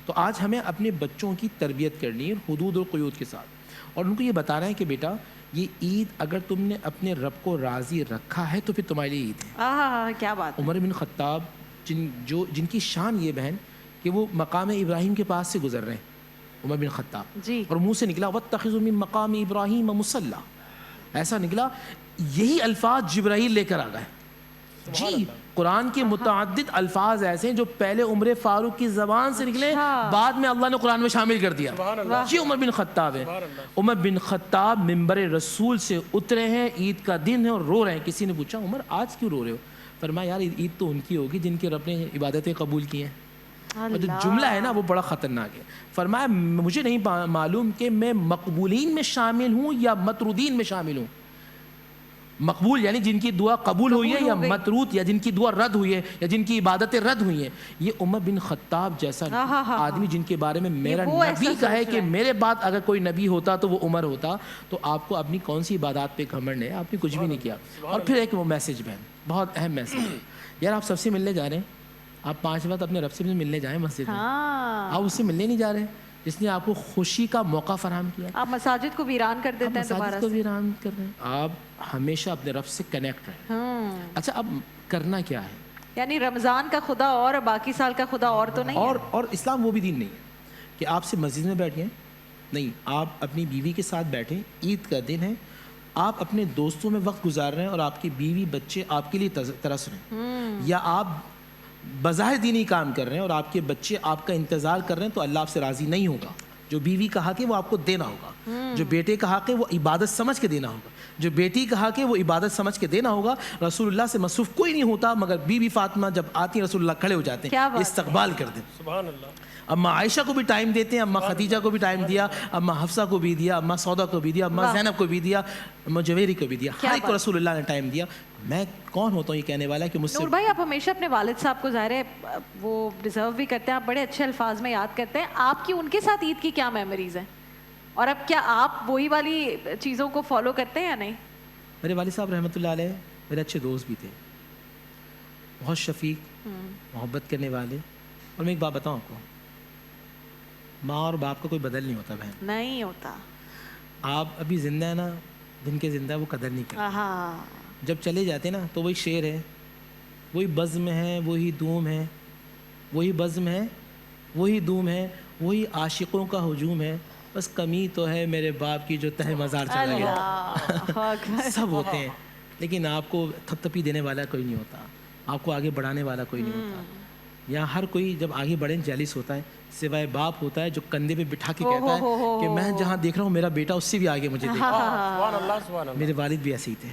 تو آج ہمیں اپنے بچوں کی تربیت کرنی ہے حدود اور قیود کے ساتھ, اور ان کو یہ بتانا ہے کہ بیٹا یہ عید اگر تم نے اپنے رب کو راضی رکھا ہے تو پھر تمہارے لیے عید ہے. کیا بات. عمر بن خطاب جن کی شان یہ بہن کہ وہ مقام ابراہیم کے پاس سے گزر رہے ہیں, عمر بن خطاب, اور منہ سے نکلا وَاتَّخِذُوا مِن مَقَامِ إِبْرَاهِيمَ مُصَلًّى, ایسا نکلا, یہی الفاظ جبرائیل لے کر آ گئے. جی قرآن کے متعدد الفاظ ایسے ہیں جو پہلے عمر فاروق کی زبان سے نکلے, بعد میں اللہ نے قرآن میں شامل کر دیا. جی عمر بن خطاب ہے. عمر بن خطاب منبر رسول سے اترے ہیں, عید کا دن ہے, اور رو رہے ہیں. کسی نے پوچھا عمر آج کیوں رو رہے ہو؟ فرمایا یار عید تو ان کی ہوگی جن کے رب نے عبادتیں قبول کی ہیں. اور جو جملہ ہے نا وہ بڑا خطرناک ہے. فرمایا مجھے نہیں معلوم کہ میں مقبولین میں شامل ہوں یا مطرودین میں شامل ہوں. مقبول یعنی جن کی دعا قبول ہوئی ہے, یا مطرود یا جن کی دعا رد ہوئی ہے, یا جن کی عبادتیں رد ہوئی ہیں. یہ عمر بن خطاب جیسا آدمی جن کے بارے میں میرا نبی کہے کہ میرے بعد اگر کوئی نبی ہوتا تو وہ عمر ہوتا, تو آپ کو اپنی کون سی عبادات پہ گھمنڈ ہے؟ آپ نے کچھ بھی نہیں کیا. اور پھر ایک وہ میسج بہن, بہت اہم میسج, یار آپ سب سے ملنے جا رہے ہیں, آپ 5 وقت اپنے رب سے ملنے جائیں مسجد میں, آپ اس سے ملنے نہیں جا رہے جس نے آپ کو خوشی کا موقع فراہم کیا. آپ مساجد کو ویران کر دیتے ہیں, مساجد کو ویران کر رہے ہیں. آپ ہمیشہ اپنے رب سے کنیکٹ رہیں. اچھا اب کرنا کیا ہے؟ یعنی رمضان کا خدا اور باقی سال کا خدا اور تو نہیں. اور اسلام وہ بھی دین نہیں ہے کہ آپ سے مسجد میں بیٹھیں, نہیں, آپ اپنی بیوی کے ساتھ بیٹھیں, عید کا دن ہے, آپ اپنے دوستوں میں وقت گزار رہے ہیں اور آپ کی بیوی بچے آپ کے لیے ترس رہے ہیں, یا آپ بظاہر دینی کام کر رہے ہیں اور آپ کے بچے آپ کا انتظار کر رہے ہیں, تو اللہ آپ سے راضی نہیں ہوگا. جو بیوی کا حق ہے وہ آپ کو دینا ہوگا, جو بیٹے کا حق ہے وہ عبادت سمجھ کے دینا ہوگا, جو بیٹی کا حق ہے وہ عبادت سمجھ کے دینا ہوگا. رسول اللہ سے مصروف کوئی نہیں ہوتا, مگر بی بی فاطمہ جب آتی ہیں رسول اللہ کھڑے ہو جاتے ہیں, استقبال کرتے ہیں. سبحان اللہ. اماں عائشہ کو بھی ٹائم دیتے ہیں, اماں خدیجہ کو بھی ٹائم دیا, اماں حفصہ کو بھی دیا, اماں سودا کو بھی دیا, اماں زینب کو بھی دیا, اماں جویری کو بھی دیا, ہر ایک کو رسول اللہ نے ٹائم دیا. میں کون ہوتا ہوں یہ کہنے والا کہ مجھ سے. نور بھائی آپ ہمیشہ اپنے والد صاحب کو ظاہر ہے وہ ڈیزرو بھی کرتے ہیں, آپ بڑے اچھے الفاظ میں یاد کرتے ہیں. آپ کی ان کے ساتھ عید کی کیا میموریز ہیں, اور اب کیا آپ وہی والی چیزوں کو فالو کرتے ہیں یا نہیں؟ میرے والد صاحب رحمۃ اللہ علیہ میرے اچھے دوست بھی تھے, بہت شفیق, محبت کرنے والے. اور میں ایک بات بتاؤں آپ کو, ماں اور باپ کا کوئی بدل نہیں ہوتا بہن, نہیں ہوتا. آپ ابھی زندہ ہے نا, جن کے زندہ ہے وہ قدر نہیں کرتے, جب چلے جاتے نا تو وہی شعر ہے, وہی بزم ہے, وہی دوم ہے, وہی بزم ہے, وہی دوم ہے, وہی عاشقوں کا ہجوم ہے, بس کمی تو ہے میرے باپ کی جو تہ مزار چلا گیا. سب ہوتے ہیں لیکن آپ کو تھپ تھپی دینے والا کوئی نہیں ہوتا, آپ کو آگے بڑھانے والا کوئی نہیں ہوتا. یہاں ہر کوئی جب آگے بڑھیں جیلس ہوتا ہے, سوائے باپ ہوتا ہے جو کندھے پہ بٹھا کے کہتا ہے کہ میں جہاں دیکھ رہا ہوں میرا بیٹا اس سے بھی آگے مجھے دیکھا. میرے والد بھی ایسے ہی تھے.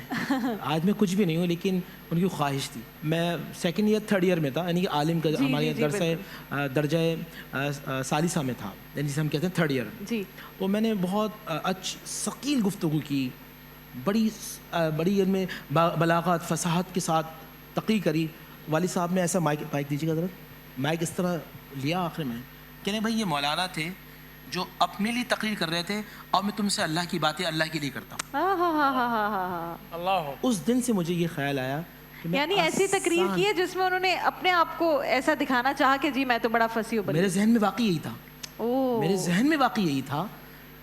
آج میں کچھ بھی نہیں ہوں لیکن ان کی خواہش تھی. میں سیکنڈ ایئر تھرڈ ایئر میں تھا, یعنی کہ عالم کا ہمارے درجہ ثالثہ میں تھا, یعنی جسے ہم کہتے ہیں تھرڈ ایئر. تو میں نے بہت ثقیل گفتگو کی, بڑی علم بلاغت فصاحت کے ساتھ تقریر کری. والد صاحب نے ایسا مائک دیجیے گا ذرا, مائک اس طرح لیا آخر میں, کہنے بھائی یہ مولانا تھے جو اپنے لیے تقریر کر رہے تھے, اور میں تم سے اللہ کی باتیں اللہ کے لیے کرتا ہوں. اس دن سے مجھے یہ خیال آیا, یعنی ایسی تقریر کی ہے جس میں انہوں نے اپنے آپ کو ایسا دکھانا چاہا کہ جی میں تو بڑا فصیح ہوں. میرے ذہن میں واقعی یہی تھا, میرے ذہن میں واقعی یہی تھا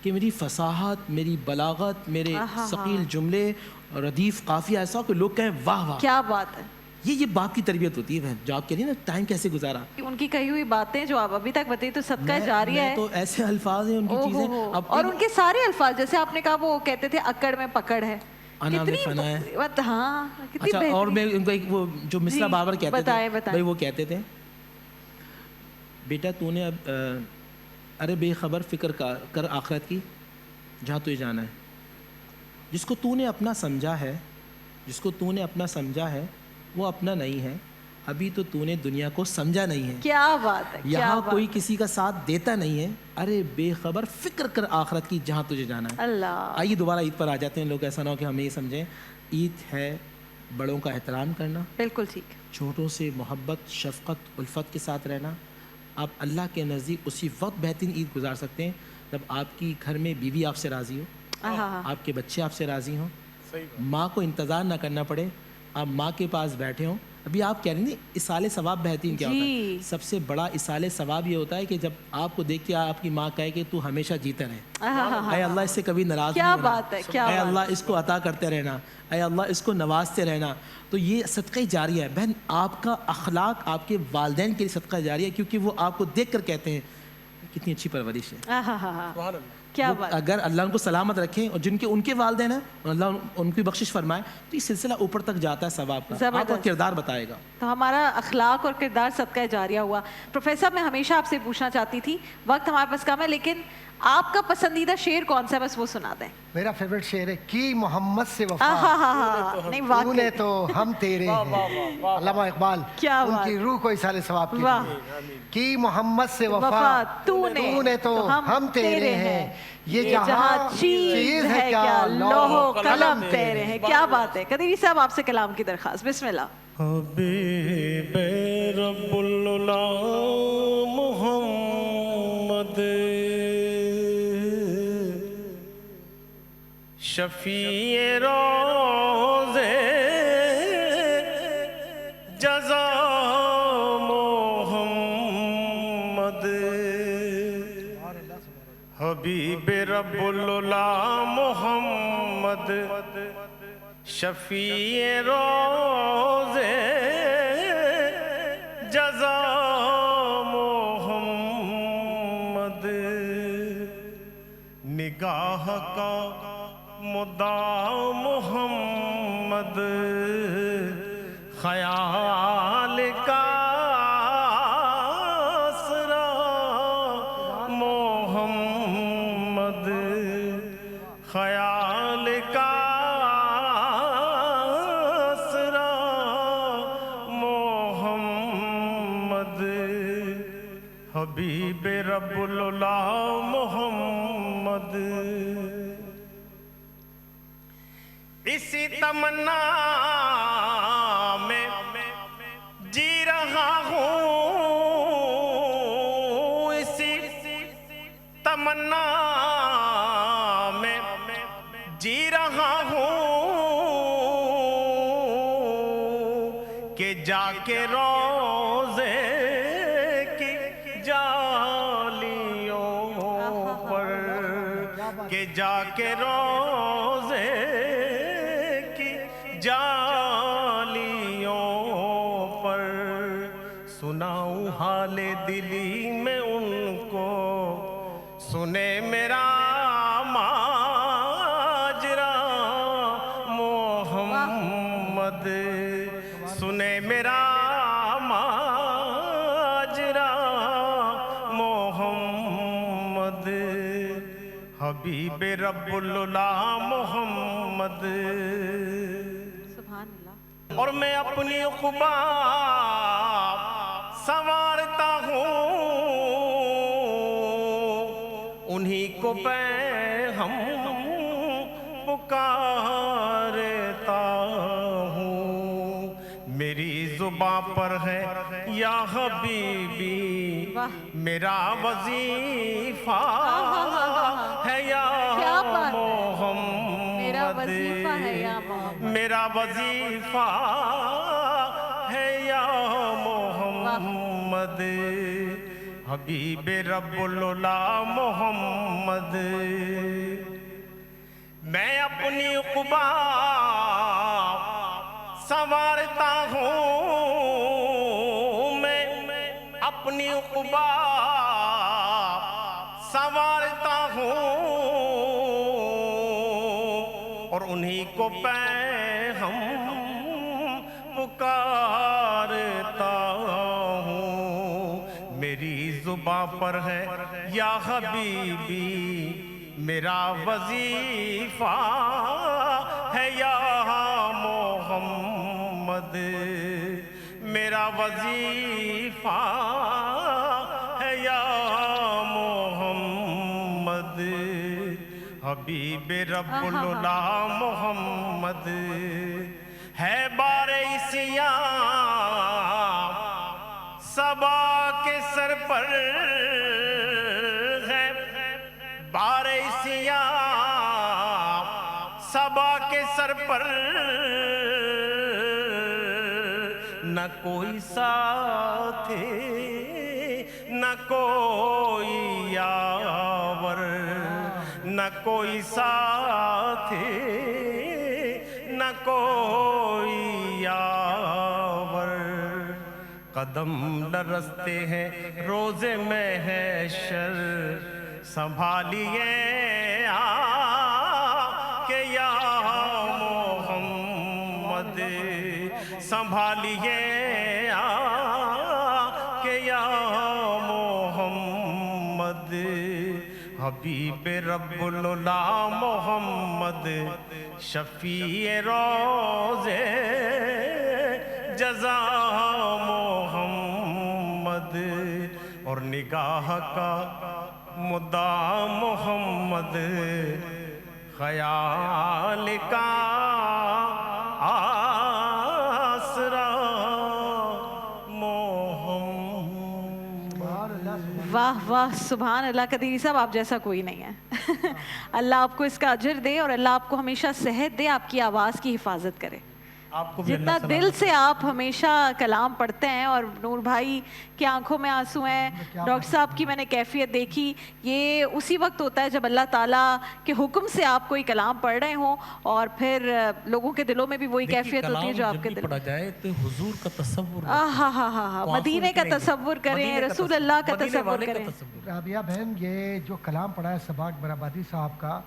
کہ میری فصاحت, میری بلاغت, میرے ثقیل جملے, ردیف قافیہ ایسا کہ لوگ کہیں واہ واہ کیا بات ہے. یہ باپ کی تربیت ہوتی ہے بہن, جو آپ کہہ رہی ہیں نا ٹائم کیسے گزارا. ان کی کہی ہوئی باتیں جو آپ ابھی تک بتائی تو صدقہ جاریہ ہے. تو ایسے الفاظ ہیں ان کی چیزیں, اور ان کے سارے الفاظ جیسے آپ نے کہا وہ کہتے تھے اکڑ میں پکڑ ہے, انا میں فنا ہے. ہاں اچھا, اور میں ان کا ایک وہ جو مصرع بابر کہتے تھے بھائی, وہ کہتے تھے بیٹا تو نے اب ارے بے خبر فکر کر آخرت کی جہاں تجھے جانا ہے. جس کو تو نے اپنا سمجھا ہے, جس کو تو نے اپنا سمجھا ہے وہ اپنا نہیں ہے, ابھی تو تو نے دنیا کو سمجھا نہیں ہے. کیا بات ہے. یہاں کوئی کسی کا ساتھ دیتا نہیں ہے, ارے بے خبر فکر کر آخرت کی جہاں تجھے جانا ہے. اللہ. آئیے دوبارہ عید پر آ جاتے ہیں لوگ, ایسا نہ ہو کہ ہمیں یہ سمجھیں عید ہے بڑوں کا احترام کرنا, بالکل ٹھیک, چھوٹوں سے محبت شفقت الفت کے ساتھ رہنا. آپ اللہ کے نزدیک اسی وقت بہترین عید گزار سکتے ہیں جب آپ کی گھر میں بیوی آپ سے راضی ہو, آپ کے بچے آپ سے راضی ہوں, ماں کو انتظار نہ کرنا پڑے, آپ ماں کے پاس بیٹھے ہوں. ابھی آپ کہہ رہے ہیں اصال ثواب بہترین کیا ہوتا ہے, سب سے بڑا اصال ثواب یہ ہوتا ہے کہ جب آپ کو دیکھ کے آپ کی ماں کہے کہ تو ہمیشہ جیتا رہے, اے اللہ اس سے کبھی ناراض نہیں ہونا, اے اللہ اس کو عطا کرتے رہنا, اے اللہ اس کو نوازتے رہنا. تو یہ صدقہ جاریہ ہے بہن, آپ کا اخلاق آپ کے والدین کے لیے صدقہ جاریہ ہے, کیونکہ وہ آپ کو دیکھ کر کہتے ہیں کتنی اچھی پرورش ہے. کیا بات. اگر اللہ ان کو سلامت رکھیں اور جن کے ان کے والدین ہیں اللہ ان کی بخشش فرمائے تو یہ سلسلہ اوپر تک جاتا ہے ثواب کا, آپ کا کردار بتائے گا. تو ہمارا اخلاق اور کردار صدقہ جاریہ ہوا. پروفیسر میں ہمیشہ آپ سے پوچھنا چاہتی تھی, وقت ہمارے پاس کم ہے, لیکن آپ کا پسندیدہ شعر کون سا ہے, بس وہ سنا دیں. میرا فیوریٹ شعر ہے کی محمد سے وفا, نہیں تو نے تو ہم تیرے ہیں. علامہ اقبال, ان کی روح کو اصال ثواب کی محمد سے وفا, تو نے تو ہم تیرے ہیں, یہ جہاں چیز ہے کیا لوح و قلم تیرے ہیں. کیا بات ہے. قدیری صاحب آپ سے کلام کی درخواست, بسم اللہ. حبیب رب العلا محمد شفیع روزے جزا محمد, حبیب رب العلا محمد شفیع روزے جزا محمد, نگاہ کا مدعا محمد, خیال کا آسرا محمد, حبیب رب العلا محمد اسی تمنا میں جی رہا ہوں اسی تمنا میں جی رہا ہوں کہ جا کے روزے کی جالیوں پر کہ جا کے روزے کی جالیوں پر سناؤں حال دلی میں ان کو سنے میرا ماجرا محمد سنے میرا ماجرا محمد حبیب رب العلا محمد سبحان اللہ. اور میں اپنی عقبہ سنوارتا ہوں انہی کو پہ ہم پکارتا ہوں میری زباں پر ہے یا حبیبی میرا وظیفہ ہے یا محمد میرا وظیفہ ہے یا محمد حبیب رب العلا محمد میں اپنی عقبہ سنوارتا ہوں میں اپنی عقبہ سنوارتا ہوں اور انہی کو پہ ہم پکارتا ہوں میری زباں پر ہے یا حبیبی میرا وظیفہ ہے یا محمد میرا وظیفہ ہے یا محمد حبیب رب العلا محمد ہے بار عیسیاں صبا کے سر پر ہے بار عیسیاں صبا کے سر پر نہ کوئی ساتھی نہ کوئی یاور نہ کوئی ساتھی نہ کوئی یاور قدم لرزتے ہیں روزے میں ہے شر سنبھالیے کہ یا محمد سنبھالیے کہ یا محمد حبیب رب العلا محمد شفیع روزے جزا محمد اور نگاہ کا مدعا محمد خیال کا آسرا واہ واہ سبحان اللہ. قدیری صاحب آپ جیسا کوئی نہیں ہے. اللہ آپ کو اس کا اجر دے اور اللہ آپ کو ہمیشہ صحت دے, آپ کی آواز کی حفاظت کرے. جتنا دل سے آپ ہمیشہ کلام پڑھتے ہیں اور نور بھائی کی آنکھوں میں آنسو ہیں, ڈاکٹر صاحب کی میں نے کیفیت دیکھی, یہ اسی وقت ہوتا ہے جب اللہ تعالیٰ کے حکم سے آپ کوئی کلام پڑھ رہے ہوں اور پھر لوگوں کے دلوں میں بھی وہی کیفیت ہوتی ہے جو آپ کے دل پڑھا جائے تو حضور کا تصور مدینے کا تصور کریں, رسول اللہ کا تصور کریں. رابعہ بہن یہ جو کلام پڑھا ہے سباق برآبادی صاحب کا,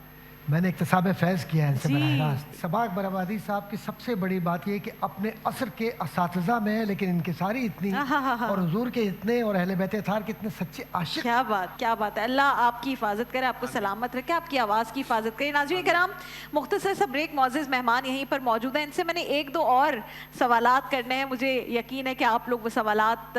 میں نے اکتساب فیض کیا ہے ان سے براہ راست. سباق برآبادی صاحب کی سب سے بڑی بات یہ کہ اپنے عصر کے اساتذہ میں ہیں لیکن انکساری اتنی اور حضور کے اتنے اور اہل بیت اطہار کے اتنے سچے عاشق. کیا بات کیا بات ہے. اللہ آپ کی حفاظت کرے, آپ کو سلامت رکھے, آپ کی آواز کی حفاظت کرے. ناظرین کرام, مختصر سا بریک, معزز مہمان یہیں پر موجود ہیں, ان سے میں نے ایک دو اور سوالات کرنے ہیں. مجھے یقین ہے کہ آپ لوگ وہ سوالات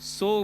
100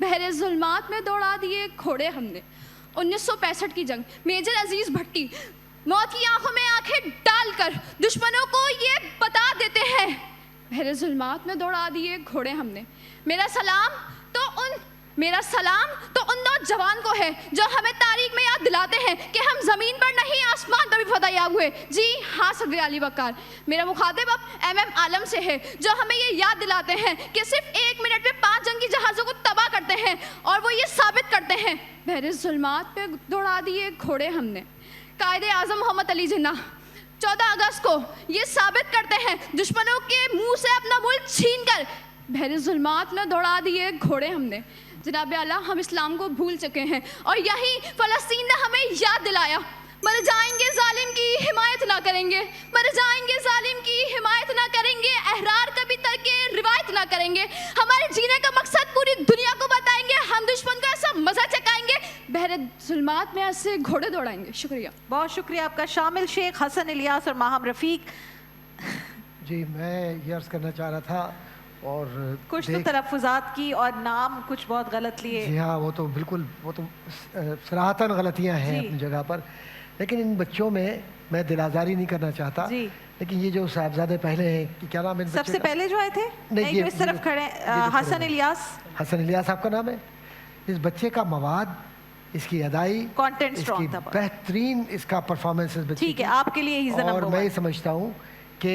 بحر ظلمات میں دوڑا دیے گھوڑے ہم نے. 1965 کی جنگ, میجر عزیز بھٹی موت کی آنکھوں میں آنکھیں ڈال کر دشمنوں کو یہ بتا دیتے ہیں, بحر ظلمات میں دوڑا دیے گھوڑے ہم نے. میرا سلام تو ان نوجوان کو ہے جو ہمیں تاریخ میں یاد دلاتے ہیں کہ ہم زمین پر نہیں آسمان پر بھی فتح ہوئے. جی ہاں صدر علی وقار. میرا مخاطب اب MM عالم سے ہے جو ہمیں یہ یاد دلاتے ہیں کہ صرف 1 منٹ میں 5 جنگی جہازوں کو تباہ کرتے ہیں, اور وہ یہ ثابت کرتے ہیں بحر ظلمات پہ دوڑا دیے گھوڑے ہم نے. قائد اعظم محمد علی جناح 14 اگست کو یہ ثابت کرتے ہیں دشمنوں کے منہ سے اپنا ملک چھین کر بحر ظلمات میں دوڑا دیے گھوڑے ہم نے. جناب اعلیٰ, ہم اسلام کو بھول چکے ہیں اور یہی فلسطین نے ہمیں یاد دلایا. مر جائیں گے ظالم کی حمایت نہ کریں گے, مر جائیں گے ظالم کی حمایت نہ کریں گے, احرار کبھی ترک روایت نہ کریں گے. ہمارے جینے کا مقصد پوری دنیا کو بتائیں گے, ہم دشمن کو ایسا مزہ چکائیں گے, بحر ظلمات میں ایسے گھوڑے دوڑائیں گے. شکریہ, بہت شکریہ آپ کا. شامل شیخ, حسن الیاس اور ماہم رفیق. جی میں یہ عرض کرنا چاہ رہا تھا, اور کچھ تو تلفظات کی اور نام کچھ بہت غلط لیے. جی ہاں, وہ تو بالکل, وہ تو صراحتاً غلطیاں ہیں اپنی جگہ پر, لیکن ان بچوں میں دل آزاری نہیں کرنا چاہتا. لیکن یہ جو صاحبزادے پہلے ہیں, کیا نام ہے سب سے پہلے جو آئے تھے, نہیں جو اس طرف کھڑے, حسن الیاس. حسن الیاس آپ کا نام ہے. اس بچے کا مواد, اس کی ادائی, کانٹینٹ بہترین, اس کا پرفارمنس, ٹھیک ہے آپ کے لیے. اور میں یہ سمجھتا ہوں کہ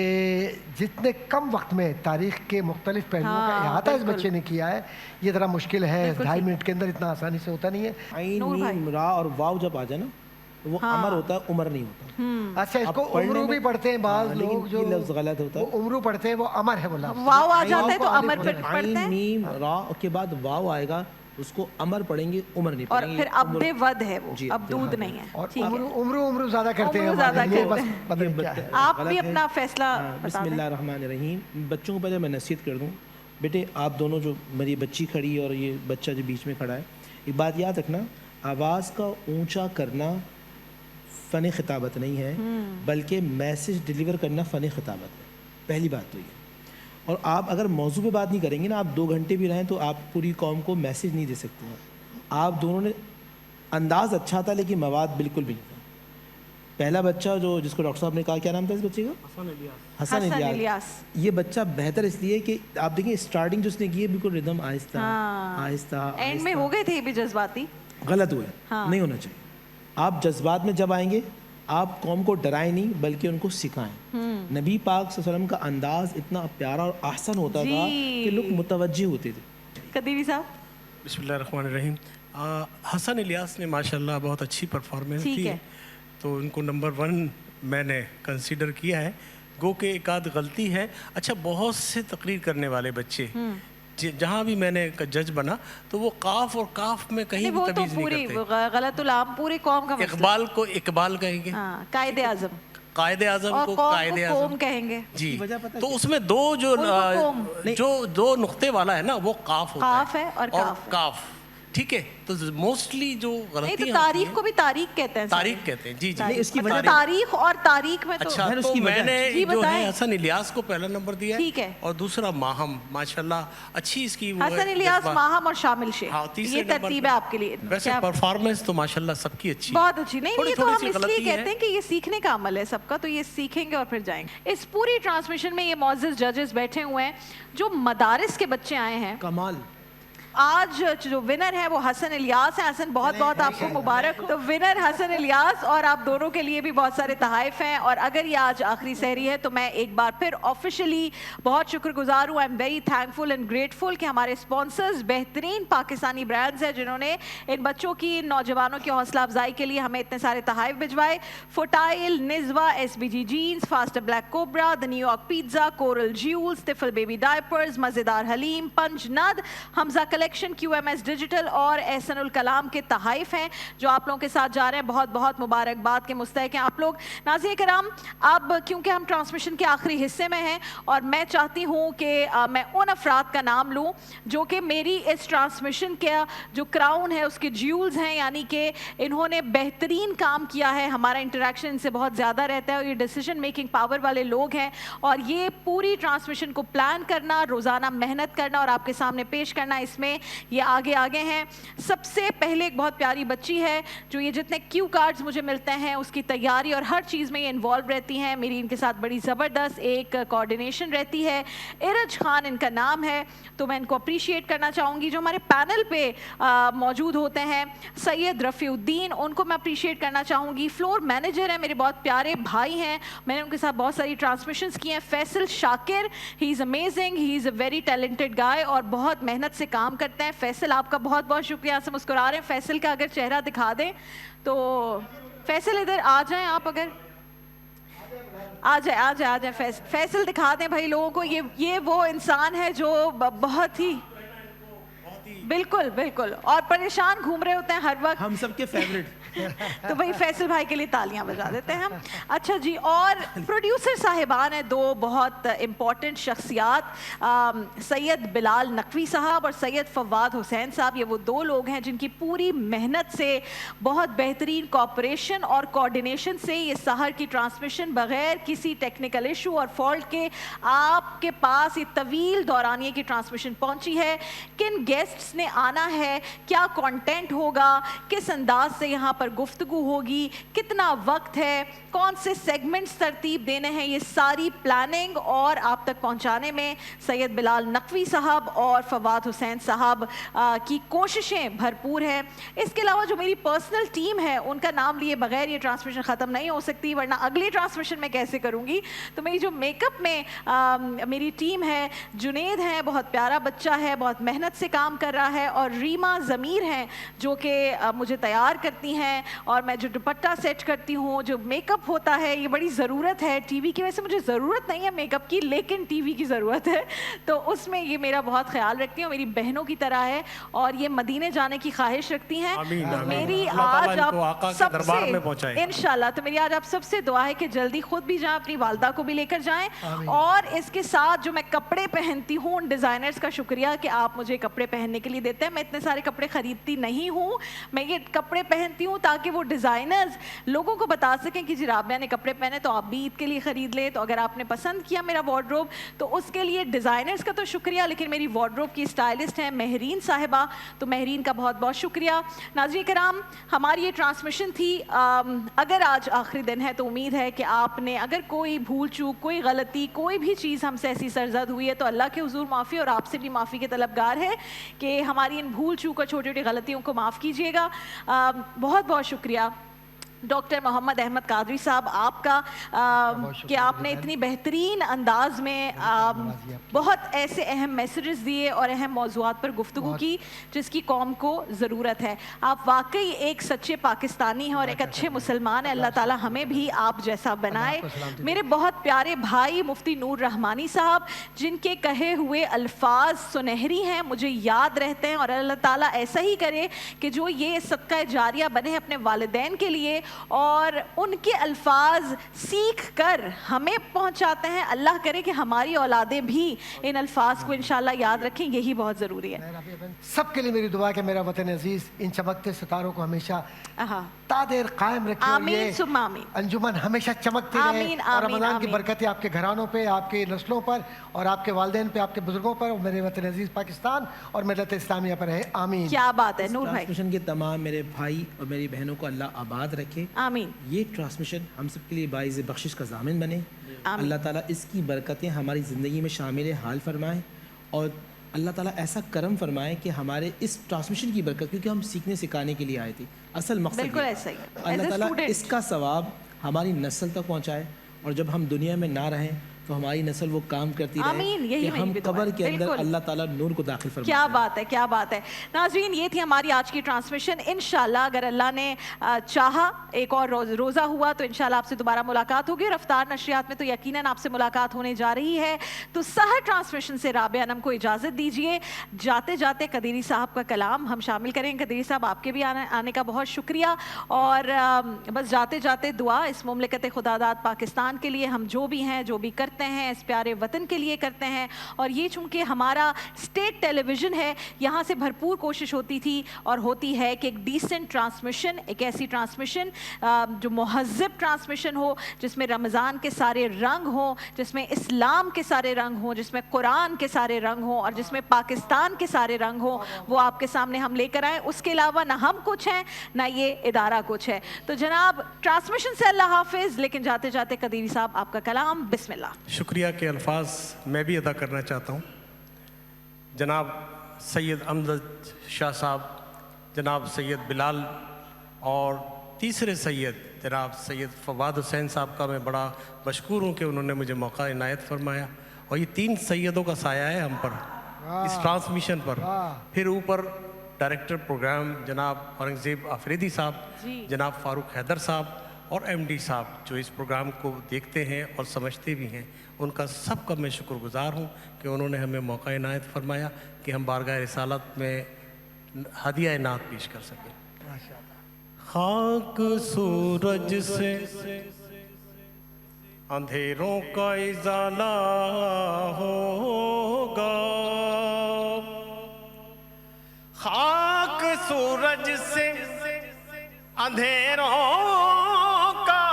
جتنے کم وقت میں تاریخ کے مختلف پہلوؤں کا احاطہ اس بچے نے کیا ہے, یہ ذرا مشکل ہے, 2.5 منٹ کے اندر اتنا آسانی سے ہوتا نہیں ہے. عین میم را اور واو جب آ جائے نا, وہ امر ہوتا ہے, عمر نہیں ہوتا. اچھا, اس کو عمرو بھی پڑھتے ہیں بعض لوگ, جو لفظ غلط ہوتا ہے, عمرو پڑھتے ہیں, وہ امر ہے, وہ لفظ واو آ جاتا ہے تو امر پڑھتے ہیں. عین میم را کے بعد واو آئے گا, اس کو امر پڑھیں گے, عمر نہیں پڑھیں گے. اور پھر ابد ود ہے, وہ اب دودھ نہیں ہے. اور عمرو زیادہ کرتے ہیں. آپ بھی اپنا فیصلہ. بسم اللہ الرحمن الرحیم. بچوں کو پہلے میں نصیحت کر دوں, بیٹے آپ دونوں, جو میری بچی کھڑی ہے اور یہ بچہ جو بیچ میں کھڑا ہے, ایک بات یاد رکھنا, آواز کا اونچا کرنا فن خطابت نہیں ہے, بلکہ میسج ڈیلیور کرنا فن خطابت ہے. پہلی بات تو یہ. اور آپ اگر موضوع پہ بات نہیں کریں گے نا, آپ 2 گھنٹے بھی رہیں تو آپ پوری قوم کو میسج نہیں دے سکتے ہیں. آپ دونوں نے انداز اچھا تھا لیکن مواد بالکل بھی نہیں تھا. پہلا بچہ جو جس کو ڈاکٹر صاحب نے کہا, کیا نام تھا اس بچے کا؟ حسن الیاس. یہ بچہ بہتر اس لیے کہ آپ دیکھیں اسٹارٹنگ جو اس نے کی ہے بالکل ردم آہستہ آہستہ, اینڈ میں ہو گئے تھے بھی جذباتی, غلط ہوئے, نہیں ہونا چاہیے. آپ جذبات میں جب آئیں گے, آپ قوم کو ڈرائیں نہیں بلکہ ان کو سکھائیں. نبی پاک صلی اللہ علیہ وسلم کا انداز اتنا پیارا اور احسن ہوتا تھا کہ لوگ متوجہ ہوتے تھے. قدیمی صاحب. بسم اللہ الرحمن الرحیم. حسن الیاس نے ماشاءاللہ بہت اچھی پرفارمنس کی, تو ان کو نمبر 1 میں نے کنسیڈر کیا ہے. گو کہ ایک آدھ غلطی ہے. اچھا, بہت سے تقریر کرنے والے بچے جہاں بھی میں نے جج بنا تو وہ قاف اور کاف میں کہیں بھی تمیز نہیں کرتے. غلط العام پوری قوم کا. اقبال کو اقبال کہیں گے, قائد اعظم, قائد اعظم کو قائد اعظم کہیں گے. جی, تو اس میں دو نقطے والا ہے نا, وہ قاف ہوتا ہے اور کاف. ٹھیک ہے, تو موسٹلی جو غلطی, تاریخ کو بھی تاریخ کہتے ہیں, تاریخ کہتے ہیں. جی جی, اس کی وجہ تاریخ اور تاریخ میں. اچھا, تو میں نے جو ہے حسن الیاس کو پہلا نمبر دیا ہے, اور دوسرا ماہم. ماشاءاللہ اچھی اس کی حسن الیاس, ماہم اور شامل شیخ, یہ ترتیب ہے آپ کے لیے. ویسے پرفارمنس تو ماشاءاللہ سب کی اچھی, بہت اچھی. نہیں, یہ تو ہم اس لیے کہتے ہیں کہ یہ سیکھنے کا عمل ہے سب کا, تو یہ سیکھیں گے اور پھر جائیں گے. اس پوری ٹرانسمیشن میں یہ معزز ججز بیٹھے ہوئے ہیں جو مدارس کے بچے آئے ہیں. کمال. آج جو ونر ہے وہ حسن الیاس ہے. حسن بہت بہت آپ کو مبارک. تو ونر حسن الیاس, اور آپ دونوں کے لیے بھی بہت سارے تحائف ہیں. اور اگر یہ آج آخری سحری ہے تو میں ایک بار پھر آفیشلی بہت شکر گزار ہوں. I am very thankful and grateful کہ ہمارے اسپانسرز بہترین پاکستانی برانڈز ہیں جنہوں نے ان بچوں کی, نوجوانوں کی حوصلہ افزائی کے لیے ہمیں اتنے سارے تحائف بھجوائے. فوٹائل, نزوا, SBG jeans, Faster Black Cobra, the New York pizza, Coral Jewels, ٹفل بیبی ڈائپرز, مزیدار حلیم, پنج ند, حمزہ QMS ڈیجیٹل اور احسن الکلام کے تحائف ہیں جو آپ لوگوں کے ساتھ جا رہے ہیں. بہت بہت مبارکباد کے مستحق ہیں آپ لوگ. ناظرین کرام, اب کیونکہ ہم ٹرانسمیشن کے آخری حصے میں ہیں اور میں چاہتی ہوں کہ میں ان افراد کا نام لوں جو کہ میری اس ٹرانسمیشن کا جو کراؤن ہے اس کے جیولز ہیں, یعنی کہ انہوں نے بہترین کام کیا ہے. ہمارا انٹریکشن ان سے بہت زیادہ رہتا ہے اور یہ ڈیسیجن میکنگ پاور والے لوگ ہیں, اور یہ پوری ٹرانسمیشن کو پلان کرنا, روزانہ محنت کرنا اور آپ کے سامنے پیش کرنا, اس میں میں یہ آگے ہیں. سب سے پہلے ایک بہت پیاری بچی ہے جو یہ جتنے کیو کارڈز مجھے ملتے ہیں اس کی تیاری اور ہر چیز میں یہ انوالو رہتی ہیں. میری ان کے ساتھ بڑی زبردست ایک کوآرڈینیشن رہتی ہے. ارج خان ان کا نام ہے, تو میں ان کو اپریشیٹ کرنا چاہوں گی. جو ہمارے پینل پہ موجود ہوتے ہیں سید رفیع الدین, ان کو میں اپریشیٹ کرنا چاہوں گی. فلور مینیجر ہیں, میرے بہت پیارے بھائی ہیں, میں نے ان کے ساتھ بہت ساری ٹرانسمیشنز کی ہیں. Faisal Shakir, he is amazing, he is a very talented guy اور بہت محنت سے کام کرتے ہیں. فیصل آپ کا بہت بہت شکریہ. سے مسکرا رہے ہیں, فیصل کا اگر چہرہ دکھا دیں تو. فیصل ادھر آ جائیں آپ, اگر آ جائیں فیصل دکھا دیں بھائی لوگوں کو. یہ وہ انسان ہے جو بہت ہی بالکل اور پریشان گھوم رہے ہوتے ہیں ہر وقت, ہم سب کے فیورٹ. تو بھائی فیصل بھائی کے لیے تالیاں بجا دیتے ہیں ہم. اچھا جی, اور پروڈیوسر صاحبان ہیں دو بہت امپورٹنٹ شخصیات, سید بلال نقوی صاحب اور سید فواد حسین صاحب. یہ وہ دو لوگ ہیں جن کی پوری محنت سے, بہت بہترین کوآپریشن اور کوآرڈینیشن سے یہ سحر کی ٹرانسمیشن بغیر کسی ٹیکنیکل ایشو اور فالٹ کے آپ کے پاس یہ طویل دورانیے کی ٹرانسمیشن پہنچی ہے. کن گیسٹس نے آنا ہے, کیا کانٹینٹ ہوگا, کس انداز سے یہاں پر گفتگو ہوگی, کتنا وقت ہے, کون سے سیگمنٹس ترتیب دینے ہیں, یہ ساری پلاننگ اور آپ تک پہنچانے میں سید بلال نقوی صاحب اور فواد حسین صاحب کی کوششیں بھرپور ہیں. اس کے علاوہ جو میری پرسنل ٹیم ہے ان کا نام لیے بغیر یہ ٹرانسمیشن ختم نہیں ہو سکتی, ورنہ اگلی ٹرانسمیشن میں کیسے کروں گی. تو میری جو میک اپ میں میری ٹیم ہے, جنید ہے, بہت پیارا بچہ ہے, بہت محنت سے کام کر رہا ہے, اور ریما ضمیر ہیں جو کہ مجھے تیار کرتی ہیں, اور میں جو دوپٹہ سیٹ کرتی ہوں, جو میک اپ ہوتا ہے, یہ بڑی ضرورت ہے ٹی وی کی. ویسے مجھے ضرورت نہیں ہے میک اپ کی, لیکن ٹی وی کی ضرورت ہے, تو اس میں یہ میرا بہت خیال رکھتی ہیں. میری بہنوں کی طرح ہے اور یہ مدینے جانے کی خواہش رکھتی ہیں. میری آج آپ سب سے انشاءاللہ, تو میری آج آپ سب سے دعا ہے کہ جلدی خود بھی جائیں, اپنی والدہ کو بھی لے کر جائیں. اور اس کے ساتھ جو میں کپڑے پہنتی ہوں, ان ڈیزائنرز کا شکریہ کہ آپ مجھے کپڑے پہننے کے لیے دیتے ہیں. میں اتنے سارے کپڑے خریدتی نہیں ہوں, میں یہ کپڑے پہنتی ہوں تاکہ وہ ڈیزائنرز لوگوں کو بتا سکیں کہ جی رابعہ نے کپڑے پہنے تو آپ بھی عید کے لیے خرید لیں. تو اگر آپ نے پسند کیا میرا وارڈروب تو اس کے لیے ڈیزائنرز کا تو شکریہ, لیکن میری وارڈروب کی اسٹائلسٹ ہیں مہرین صاحبہ, تو مہرین کا بہت بہت شکریہ. ناظرین کرام, ہماری یہ ٹرانسمیشن تھی. اگر آج آخری دن ہے تو امید ہے کہ آپ نے, اگر کوئی بھول چوک, کوئی غلطی, کوئی بھی چیز ہم سے ایسی سرزد ہوئی ہے تو اللہ کے حضور معافی, اور آپ سے بھی معافی کے طلبگار ہے کہ ہماری ان بھول چوک اور چھوٹی چھوٹی غلطیوں کو معاف کیجیے گا. بہت بہت شکریہ ڈاکٹر محمد احمد قادری صاحب آپ کا, کہ آپ نے اتنی بہترین انداز میں بہت ایسے اہم میسیجز دیے اور اہم موضوعات پر گفتگو کی جس کی قوم کو ضرورت ہے. آپ واقعی ایک سچے پاکستانی ہیں اور ایک اچھے مسلمان ہیں. اللہ تعالیٰ ہمیں بھی آپ جیسا بنائے. میرے بہت پیارے بھائی مفتی نور رحمانی صاحب, جن کے کہے ہوئے الفاظ سنہری ہیں, مجھے یاد رہتے ہیں, اور اللہ تعالیٰ ایسا ہی کرے کہ جو یہ صدقہ جاریہ بنے اپنے والدین کے لیے, اور ان کے الفاظ سیکھ کر ہمیں پہنچاتے ہیں. اللہ کرے کہ ہماری اولادیں بھی ان الفاظ کو انشاءاللہ یاد رکھیں, یہی بہت ضروری ہے. سب کے لیے میری دعا کہ میرا وطن عزیز ان چمکتے ستاروں کو ہمیشہ تا دیر قائم رکھے, آمین ثم آمین. انجمن ہمیشہ چمکتی رہے, اور رمضان کی برکتیں آپ کے گھرانوں پہ, آپ کے نسلوں پر, اور آپ کے والدین پہ, آپ کے بزرگوں پر, اور میرے وطن عزیز پاکستان اور ملت اسلامیہ پر رہے. آمین. کیا بات ہے نور بھائی. ٹرانسمیشن کے تمام میرے بھائی اور میری بہنوں کو اللہ آباد رکھے. آمین. یہ ٹرانسمیشن ہم سب کے لیے باعث بخشش کا ضامن بنے. اللہ تعالیٰ اس کی برکتیں ہماری زندگی میں شامل حال فرمائے, اور اللہ تعالیٰ ایسا کرم فرمائے کہ ہمارے اس ٹرانسمیشن کی برکت, کیونکہ ہم سیکھنے سکھانے کے لیے آئے تھے, اصل مقصد بالکل ایسا ہی, اللہ تعالیٰ اس کا ثواب ہماری نسل تک پہنچائے, اور جب ہم دنیا میں نہ رہیں تو ہماری نسل وہ کام کرتی رہے کہ ہم قبر کے اندر اللہ تعالیٰ نور کو داخل فرمائے. کیا بات ہے, کیا بات ہے. ناظرین, یہ تھی ہماری آج کی ٹرانسمیشن. انشاءاللہ اگر اللہ نے چاہا ایک اور روزہ ہوا تو انشاءاللہ آپ سے دوبارہ ملاقات ہوگی, اور افطار نشریات میں تو یقیناً آپ سے ملاقات ہونے جا رہی ہے. تو سحر ٹرانسمیشن سے رابعہ انم کو اجازت دیجیے. جاتے جاتے قدیری صاحب کا کلام ہم شامل کریں. قدیری صاحب آپ کے بھی آنے کا بہت شکریہ, اور بس جاتے جاتے دعا اس مملکت خدا داد پاکستان کے لیے, ہم جو بھی ہیں, جو بھی کرتے کرتے ہیں, اس پیارے وطن کے لیے کرتے ہیں. اور یہ چونکہ ہمارا اسٹیٹ ٹیلی ویژن ہے, یہاں سے بھرپور کوشش ہوتی تھی اور ہوتی ہے کہ ایک ڈیسنٹ ٹرانسمیشن, ایک ایسی ٹرانسمیشن جو مہذب ٹرانسمیشن ہو, جس میں رمضان کے سارے رنگ ہوں, جس میں اسلام کے سارے رنگ ہوں, جس میں قرآن کے سارے رنگ ہوں, اور جس میں پاکستان کے سارے رنگ ہوں, وہ آپ کے سامنے ہم لے کر آئیں. اس کے علاوہ نہ ہم کچھ ہیں نہ یہ ادارہ کچھ ہے. تو جناب ٹرانسمیشن سے اللہ حافظ, لیکن جاتے جاتے قدیری صاحب آپ کا کلام, بسم اللہ. شکریہ کے الفاظ میں بھی ادا کرنا چاہتا ہوں. جناب سید امجد شاہ صاحب, جناب سید بلال, اور تیسرے سید جناب سید فواد حسین صاحب کا میں بڑا مشکور ہوں کہ انہوں نے مجھے موقع عنایت فرمایا. اور یہ 3 سیدوں کا سایہ ہے ہم پر اس ٹرانسمیشن پر. پھر اوپر ڈائریکٹر پروگرام جناب اورنگزیب آفریدی صاحب, جناب فاروق حیدر صاحب اور ایم ڈی صاحب جو اس پروگرام کو دیکھتے ہیں اور سمجھتے بھی ہیں, ان کا سب کا میں شکر گزار ہوں کہ انہوں نے ہمیں موقع عنایت فرمایا کہ ہم بارگاہ رسالت میں ہدیہ نعت پیش کر سکیں. خاک سورج سے اندھیروں کا ازالہ ہوگا, خاک سورج سے اندھیروں کا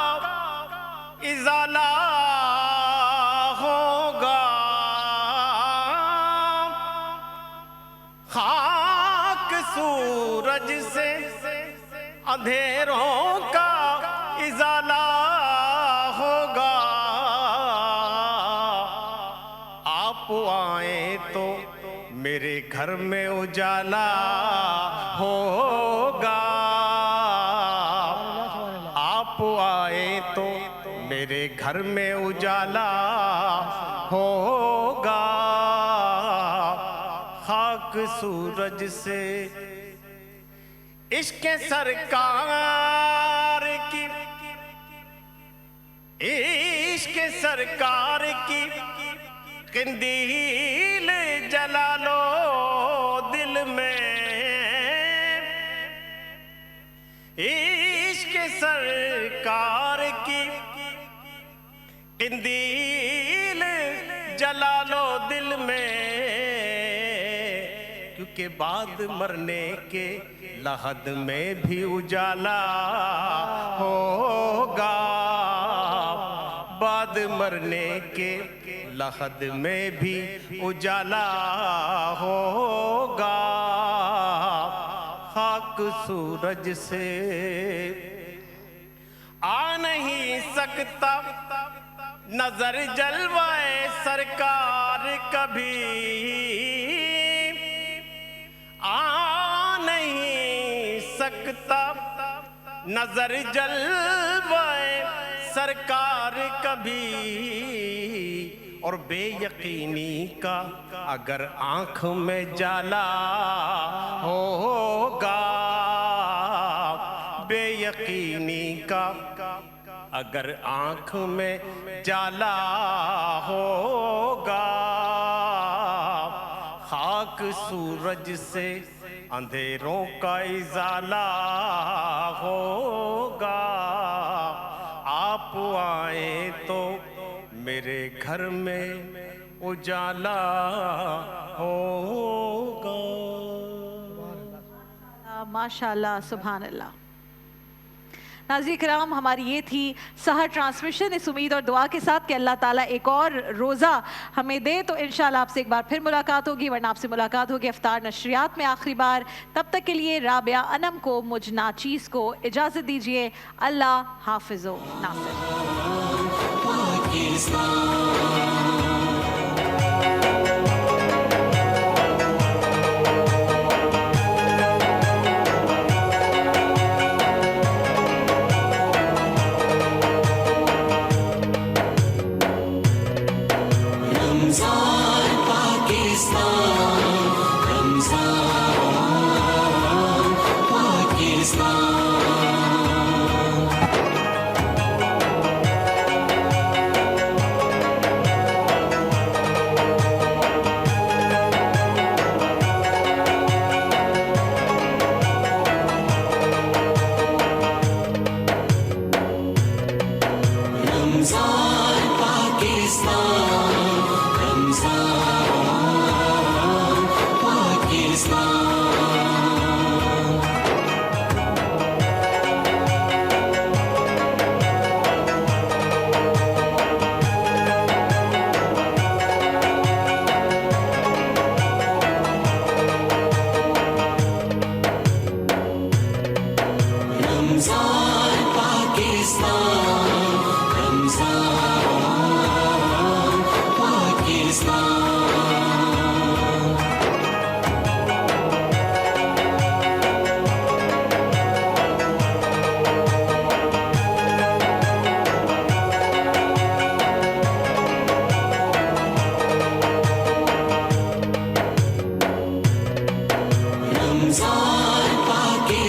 ازالہ ہوگا, خاک سورج سے اندھیروں کا ازالہ ہوگا. آپ آئیں تو میرے گھر میں اجالا ہوگا, آپ آئیں تو میرے گھر میں اجالا ہوگا. خاک سورج سے عشق سرکار کی, عشق سرکار کی قندیل جلا لو دل میں, عشق سرکار کی قندیل جلا لو دل میں, کیونکہ بعد مرنے کے لحد میں بھی اجالا ہوگا, بعد مرنے کے لحد میں بھی اجالا ہوگا. خاک سورج سے آ نہیں سکتا نظر جلوائے سرکار کبھی, آ نہیں سکتا نظر جلوائے سرکار کبھی. اور بے یقینی کا اگر آنکھ میں جالا ہوگا, بے یقینی کا اگر آنکھ میں جالا ہوگا. خاک سورج سے اندھیروں کا ازالہ ہوگا, آپ آئیں تو میرے گھر میں اجالا ہوگا. ماشاءاللہ, سبحان اللہ. ناظرین کرام, ہماری یہ تھی سحر ٹرانسمیشن, اس امید اور دعا کے ساتھ کہ اللہ تعالیٰ ایک اور روزہ ہمیں دے تو انشاءاللہ آپ سے ایک بار پھر ملاقات ہوگی, ورنہ آپ سے ملاقات ہوگی افطار نشریات میں آخری بار. تب تک کے لیے رابعہ انم کو, مجھ ناچیز کو اجازت دیجیے. اللہ حافظ و ناصر.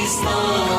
پاکستان